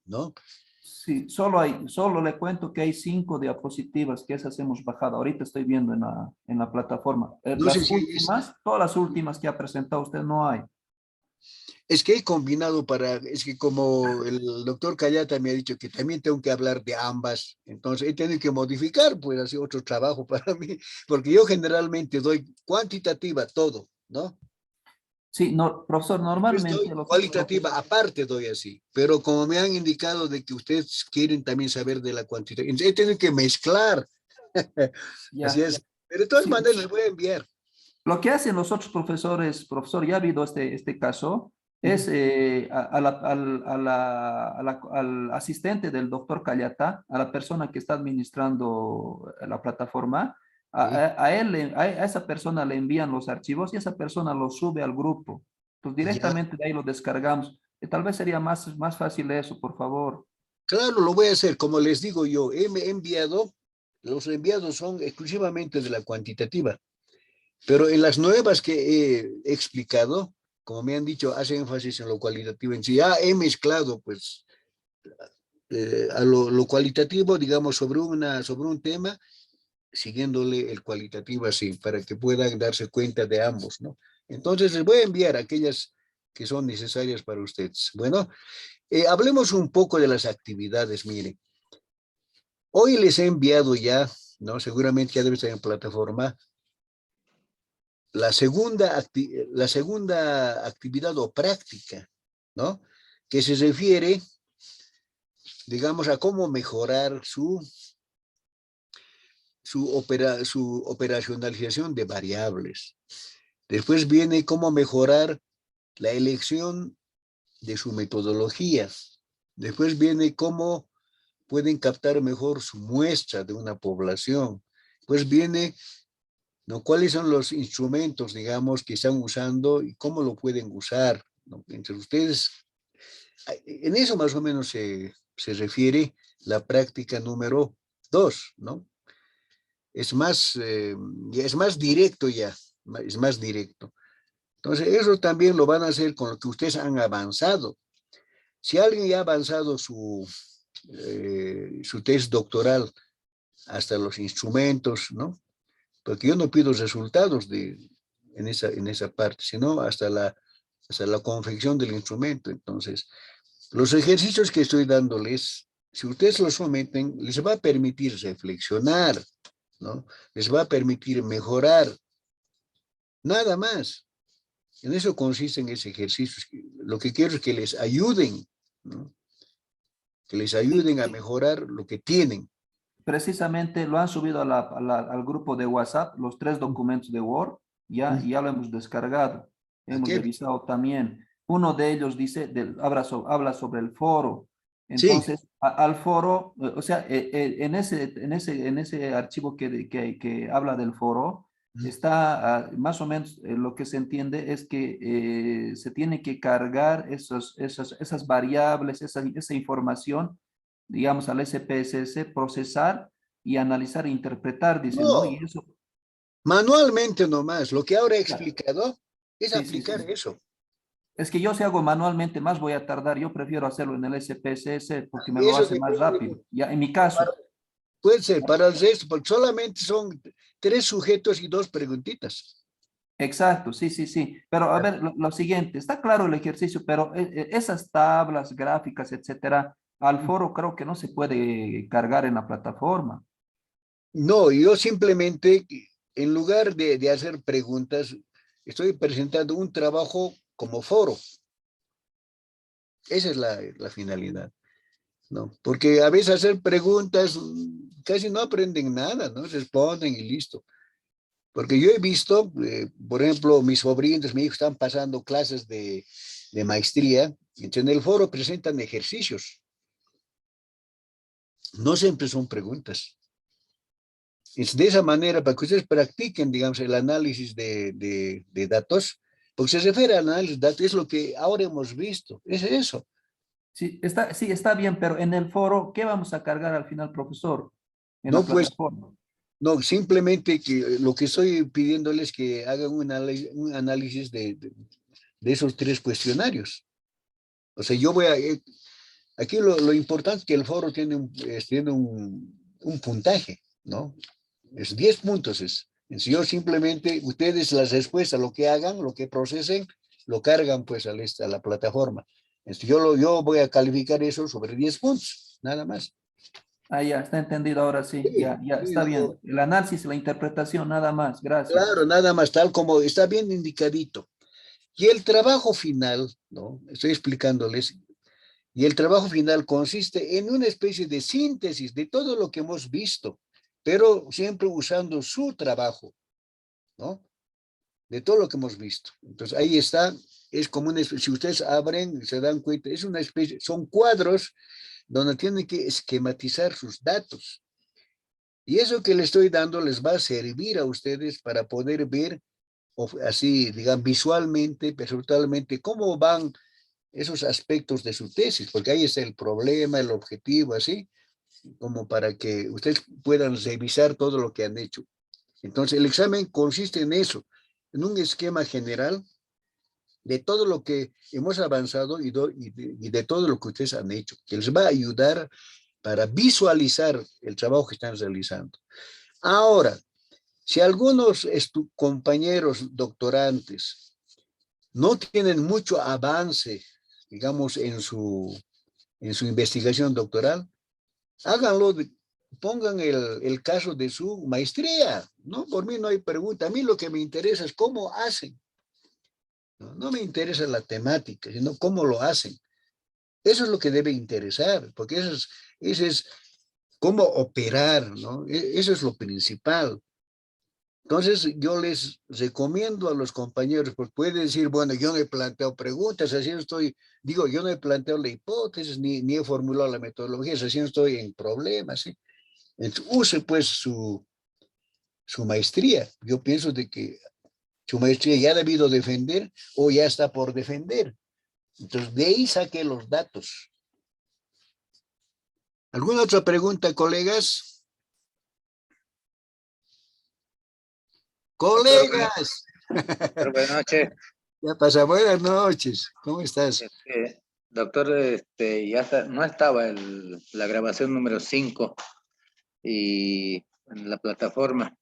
¿no? Sí, solo le cuento que hay 5 diapositivas que esas hemos bajado. Ahorita estoy viendo en la plataforma. No sé Las si últimas, todas las últimas que ha presentado usted no hay. es que he combinado es que como el doctor Callata me ha dicho que también tengo que hablar de ambas, entonces he tenido que modificar, pues, así otro trabajo para mí, porque yo generalmente doy cuantitativa todo, ¿no? Sí, no, profesor, Pues normalmente doy cualitativa, aparte doy así, pero como me han indicado de que ustedes quieren también saber de la cuantitativa, entonces he tenido que mezclar, así ya, es, pero de todas sí, maneras les voy a enviar. lo que hacen los otros profesores, profesor, ya ha habido este caso, es al asistente del doctor Callata, a la persona que está administrando la plataforma, Sí, a esa persona le envían los archivos y esa persona los sube al grupo. Entonces ya, directamente de ahí lo descargamos. Tal vez sería más fácil eso, por favor. claro, lo voy a hacer, como les digo yo, he enviado, los enviados son exclusivamente de la cuantitativa, pero en las nuevas que he explicado, como me han dicho, hace énfasis en lo cualitativo en sí, ya he mezclado, pues, a lo cualitativo, digamos, sobre un tema, siguiéndole el cualitativo así, para que puedan darse cuenta de ambos, ¿no? Entonces, les voy a enviar aquellas que son necesarias para ustedes. Bueno, hablemos un poco de las actividades, mire. Hoy les he enviado ya, ¿no? Seguramente ya debe estar en plataforma, la segunda actividad o práctica, ¿no? Que se refiere, digamos, a cómo mejorar su operacionalización de variables. Después viene cómo mejorar la elección de su metodología. Después viene cómo pueden captar mejor su muestra de una población. Pues viene, ¿no? ¿Cuáles son los instrumentos, digamos, que están usando y cómo lo pueden usar, ¿no? Entre ustedes, en eso más o menos se refiere la práctica número 2, ¿no? Es más directo ya, es más directo. Entonces, eso también lo van a hacer con lo que ustedes han avanzado. Si alguien ya ha avanzado su test doctoral hasta los instrumentos, ¿no? Porque yo no pido resultados en esa parte, sino hasta la confección del instrumento. Entonces, los ejercicios que estoy dándoles, si ustedes los someten, les va a permitir reflexionar, ¿no? Les va a permitir mejorar, nada más. En eso consisten esos ejercicios. Lo que quiero es que les ayuden, ¿no? Que les Sí, ayuden a sí. mejorar lo que tienen. Precisamente lo han subido al grupo de WhatsApp, los 3 documentos de Word, ya lo hemos descargado, hemos Aquel, revisado también. Uno de ellos dice, habla sobre el foro. sí, Entonces, al foro, o sea, en ese archivo que habla del foro, está más o menos lo que se entiende es que se tiene que cargar esas variables, esa información digamos, al SPSS, procesar y analizar e interpretar, dicen, ¿no? Y no, eso, manualmente nomás. Lo que ahora he claro, explicado es sí, sí, aplicar sí. eso. Es que yo si hago manualmente más voy a tardar, yo prefiero hacerlo en el SPSS porque me lo Eso hace más depende. rápido, ya en mi Para- caso. puede ser para el resto, porque solamente son 3 sujetos y 2 preguntitas. Exacto, sí, sí, sí. Pero a ver, lo siguiente, está claro el ejercicio, pero esas tablas, gráficas, etcétera, al foro creo que no se puede cargar en la plataforma. No, yo simplemente, en lugar de hacer preguntas, estoy presentando un trabajo como foro. Esa es la finalidad, ¿no? Porque a veces hacer preguntas casi no aprenden nada, ¿no? Responden y listo. Porque yo he visto, por ejemplo, mis sobrinos, mi hijo están pasando clases de maestría, y en el foro presentan ejercicios. No siempre son preguntas. Es de esa manera, para que ustedes practiquen, digamos, el análisis de datos, porque se refiere al análisis de datos, es lo que ahora hemos visto, es eso. Sí, está bien, pero en el foro, ¿qué vamos a cargar al final, profesor? En la No, pues, plataforma. no, simplemente que lo que estoy pidiéndoles es que hagan un análisis de esos 3 cuestionarios. O sea, yo voy a, aquí lo importante es que el foro tiene un puntaje, ¿no? Es 10 puntos. Si yo simplemente, ustedes las respuestas, lo que hagan, lo que procesen, lo cargan pues a la plataforma. Yo voy a calificar eso sobre 10 puntos, nada más. Ah, ya, está entendido ahora sí, Sí, ya, sí, está bien. El análisis, la interpretación, nada más, gracias. claro, nada más, tal como está bien indicadito. Y el trabajo final, ¿no? Estoy explicándoles, y el trabajo final consiste en una especie de síntesis de todo lo que hemos visto, pero siempre usando su trabajo, ¿no? De todo lo que hemos visto. Entonces ahí está, es como una especie, si ustedes abren, se dan cuenta, es una especie, son cuadros donde tienen que esquematizar sus datos. Y eso que les estoy dando les va a servir a ustedes para poder ver, así, digan, visualmente, perceptualmente, cómo van esos aspectos de su tesis, porque ahí está el problema, el objetivo, así, como para que ustedes puedan revisar todo lo que han hecho. Entonces, el examen consiste en eso, en un esquema general de todo lo que hemos avanzado y de todo lo que ustedes han hecho, que les va a ayudar para visualizar el trabajo que están realizando. Ahora, si algunos compañeros doctorantes no tienen mucho avance, digamos, en su investigación doctoral, háganlo, pongan el caso de su maestría, ¿no? Por mí no hay pregunta. A mí lo que me interesa es cómo hacen. No, no me interesa la temática, sino cómo lo hacen. Eso es lo que debe interesar, porque eso es cómo operar, ¿no? Eso es lo principal. Entonces, yo les recomiendo a los compañeros, porque pueden decir, bueno, yo no he planteado preguntas, así no estoy, digo, yo no he planteado la hipótesis, ni he formulado la metodología, así no estoy en problemas, ¿sí? Entonces, use pues su maestría. Yo pienso de que su maestría ya ha debido defender o ya está por defender. Entonces, de ahí saque los datos. ¿Alguna otra pregunta, colegas? ¡Colegas! Buenas noches. Ya pasa, buenas noches. ¿Cómo estás? Doctor, no estaba la grabación número 5 y en la plataforma.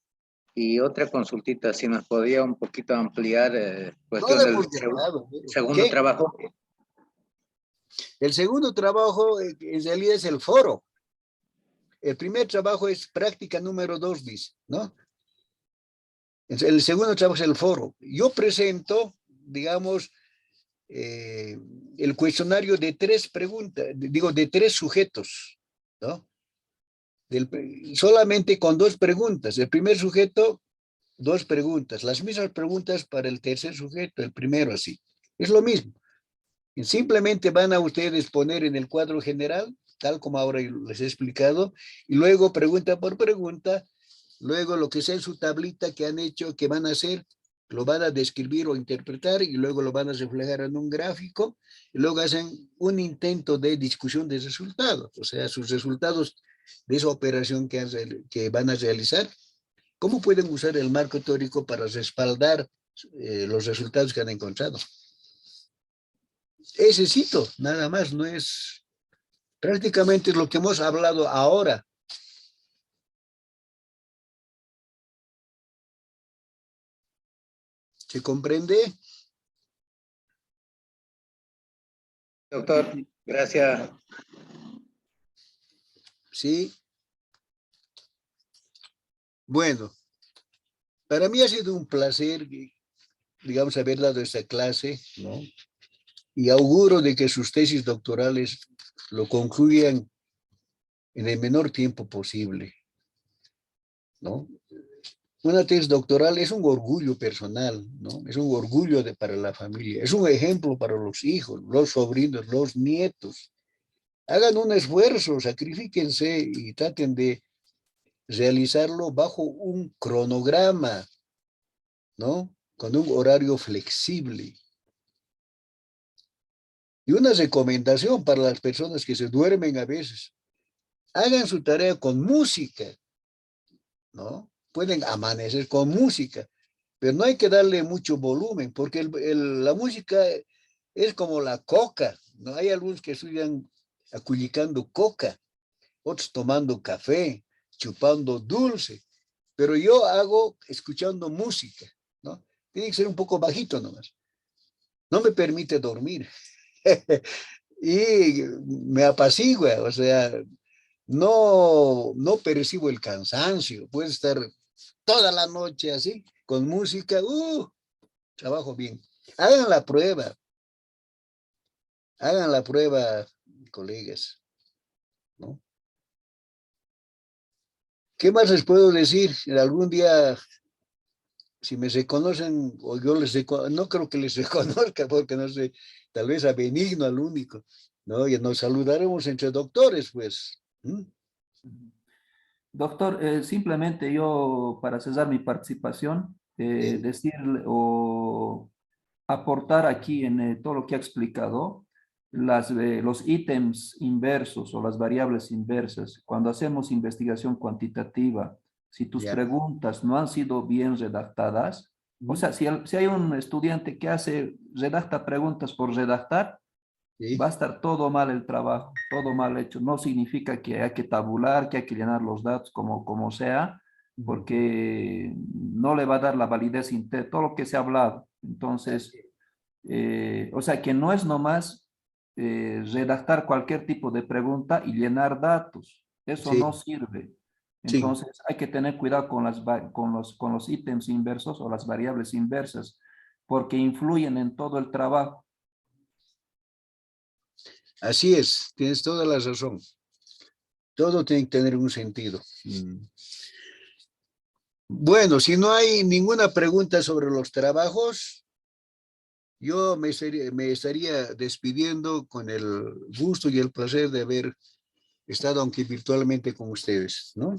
Y otra consultita, si nos podía un poquito ampliar cuestión No del hemos llegado. segundo ¿Qué? trabajo. El segundo trabajo en realidad es el foro. El primer trabajo es práctica número 2, dice, ¿no? El segundo trabajo es el foro. Yo presento, digamos, el cuestionario de 3 preguntas, digo, de 3 sujetos, ¿no? Solamente con 2 preguntas. El primer sujeto, 2 preguntas. Las mismas preguntas para el tercer sujeto, el primero así. Es lo mismo. Simplemente van a ustedes poner en el cuadro general, tal como ahora les he explicado, y luego pregunta por pregunta, luego lo que sea en su tablita que han hecho, que van a hacer, lo van a describir o interpretar y luego lo van a reflejar en un gráfico y luego hacen un intento de discusión de resultados, o sea, sus resultados de esa operación que van a realizar. ¿Cómo pueden usar el marco teórico para respaldar los resultados que han encontrado? Ese cito, nada más, no es prácticamente lo que hemos hablado ahora. ¿Se comprende? Doctor, gracias. Sí. Bueno, para mí ha sido un placer, digamos, haber dado esta clase, ¿no? Y auguro de que sus tesis doctorales lo concluyan en el menor tiempo posible, ¿no? Una tesis doctoral es un orgullo personal, ¿no? Es un orgullo para la familia, es un ejemplo para los hijos, los sobrinos, los nietos. Hagan un esfuerzo, sacrifíquense y traten de realizarlo bajo un cronograma, ¿no? Con un horario flexible. Y una recomendación para las personas que se duermen a veces, hagan su tarea con música, ¿no? Pueden amanecer con música, pero no hay que darle mucho volumen, porque la música es como la coca, ¿no? Hay algunos que estudian aculicando coca, otros tomando café, chupando dulce, pero yo hago escuchando música, ¿no? Tiene que ser un poco bajito nomás. No me permite dormir. Y me apacigua, o sea, no percibo el cansancio. Puedo estar toda la noche así, con música, trabajo bien. Hagan la prueba. Hagan la prueba, colegas, ¿no? ¿Qué más les puedo decir? Algún día, si me reconocen, o yo les reconozco, no creo que les reconozca, porque no sé, tal vez a Benigno, al único, ¿no? Y nos saludaremos entre doctores, pues. ¿Mm? Doctor, simplemente yo, para cesar mi participación, decirle o aportar aquí en todo lo que ha explicado, los ítems inversos o las variables inversas. Cuando hacemos investigación cuantitativa, si tus Ya. preguntas no han sido bien redactadas, o sea, si hay un estudiante que redacta preguntas por redactar, Sí, va a estar todo mal el trabajo, todo mal hecho. No significa que hay que tabular, que hay que llenar los datos como sea, porque no le va a dar la validez todo lo que se ha hablado. Entonces, o sea, que no es nomás redactar cualquier tipo de pregunta y llenar datos. Eso no sí, sirve. sí. Entonces, hay que tener cuidado con los ítems inversos o las variables inversas, porque influyen en todo el trabajo. Así es, tienes toda la razón. Todo tiene que tener un sentido. Bueno, si no hay ninguna pregunta sobre los trabajos, yo me estaría despidiendo con el gusto y el placer de haber estado, aunque virtualmente, con ustedes, ¿no?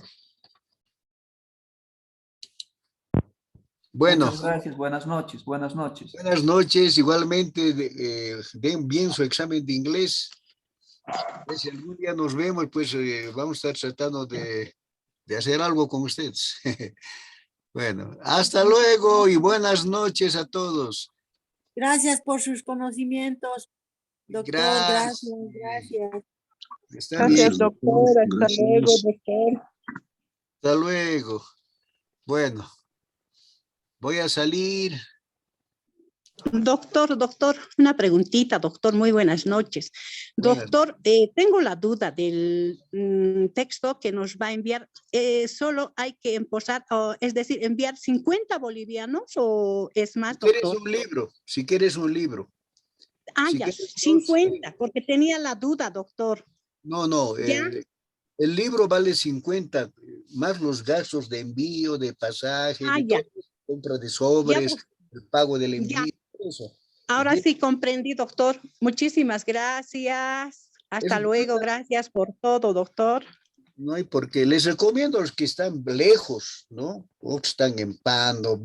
Bueno, Muchas gracias. Buenas noches. Buenas noches. buenas noches. Igualmente, den bien su examen de inglés. Pues, si algún día nos vemos, pues vamos a estar tratando de hacer algo con ustedes. Bueno, hasta luego y buenas noches a todos. Gracias por sus conocimientos, doctor. Gracias, Gracias. gracias. Está bien. Gracias, doctor. Hasta luego, doctor. Hasta luego. Bueno, voy a salir. Doctor, una preguntita, doctor, muy buenas noches. Buenas. Doctor, tengo la duda del texto que nos va a enviar. ¿Solo hay que empezar, es decir, enviar 50 bolivianos o es más, Si quieres doctor? un libro, si quieres un libro. Si Ya, quieres dos, 50, porque tenía la duda, doctor. no, no, ¿Ya? el libro vale 50, más los gastos de envío, de pasaje, de Ya, todo, compra de ya, sobres, el pago del ya. envío, eso. Ahora ¿Entiendes? sí comprendí, doctor. Muchísimas gracias. Es Hasta luego. Gracias por todo, doctor. no hay por qué. Les recomiendo a los que están lejos, ¿no? O que están en Pando.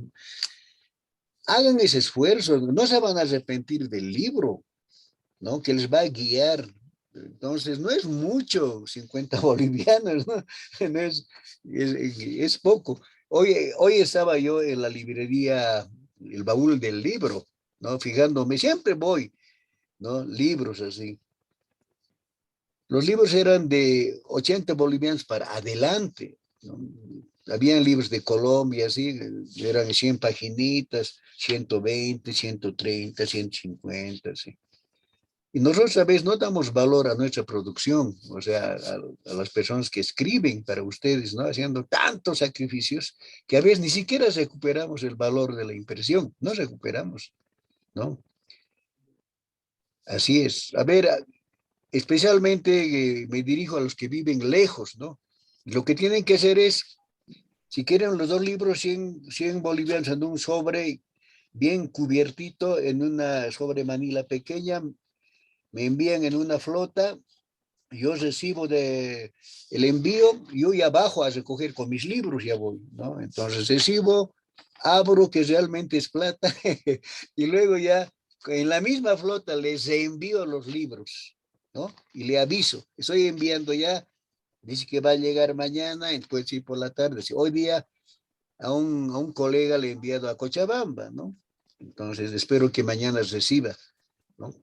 Hagan ese esfuerzo, no se van a arrepentir del libro, ¿no? Que les va a guiar. Entonces, no es mucho, 50 bolivianos, ¿no? No es poco. Hoy estaba yo en la librería, el baúl del libro, ¿no? Fijándome, siempre voy, ¿no? Libros así. Los libros eran de 80 bolivianos para adelante, ¿no? Habían libros de Colombia, así, eran 100 paginitas, 120, 130, 150, así. Y nosotros a veces no damos valor a nuestra producción, o sea, a las personas que escriben para ustedes, ¿no? Haciendo tantos sacrificios que a veces ni siquiera recuperamos el valor de la impresión, no recuperamos, ¿no? Así es. A ver, especialmente me dirijo a los que viven lejos, ¿no? Lo que tienen que hacer es, si quieren los dos libros, 100 bolivianos en un sobre bien cubiertito, en una sobre manila pequeña, me envían en una flota, yo recibo el envío, yo ya bajo a recoger con mis libros, ya voy, ¿no? Entonces recibo, abro que realmente es plata y luego ya en la misma flota les envío los libros, ¿no? Y le aviso, estoy enviando ya, dice que va a llegar mañana, después sí por la tarde. Hoy día a un colega le he enviado a Cochabamba, ¿no? Entonces espero que mañana reciba, ¿no?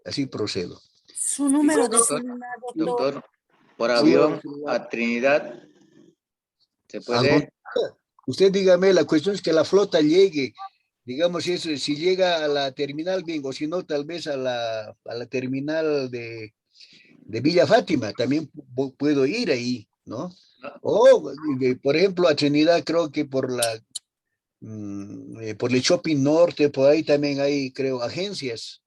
Así procedo. Su número de Doctor, celular, doctor. doctor, por Sí, avión a Trinidad, ¿se ¿a dónde? puede? Usted dígame, la cuestión es que la flota llegue, digamos, si llega a la terminal, bien, o si no, tal vez a la terminal de Villa Fátima, también puedo ir ahí, ¿no? O, por ejemplo, a Trinidad, creo que por por el Shopping Norte, por ahí también hay, creo, agencias,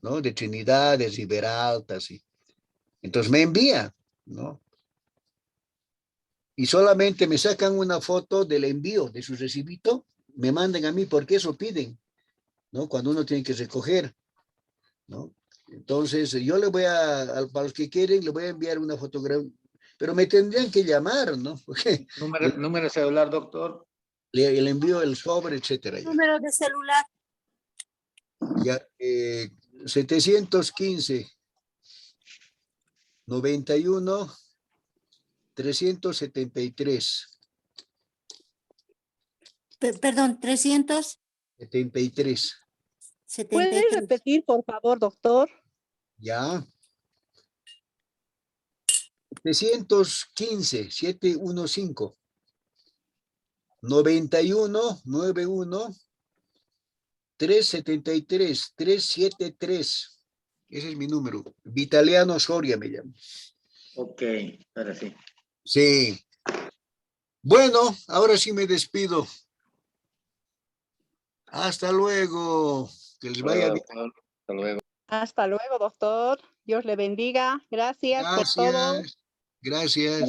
¿no? De Trinidad, de Riberalta, sí. Entonces me envía, ¿no? Y solamente me sacan una foto del envío de su recibito, me mandan a mí, porque eso piden, ¿no? Cuando uno tiene que recoger, ¿no? Entonces, yo le voy para los que quieren, le voy a enviar una fotografía, pero me tendrían que llamar, ¿no? Porque Número celular, doctor. le envío el sobre, etcétera. Ya, Número de celular. ya 715 91 373 Perdón, 73. ¿Puede 373. repetir, por favor, doctor? Ya. 715 715 91 373 373. Ese es mi número. Vitaliano Soria me llamo. Ok, ahora sí. Sí. Bueno, ahora sí me despido. Hasta luego. Que les vaya bien. Hasta luego. Hasta luego, doctor. Dios le bendiga. Gracias por todo. Gracias. Gracias.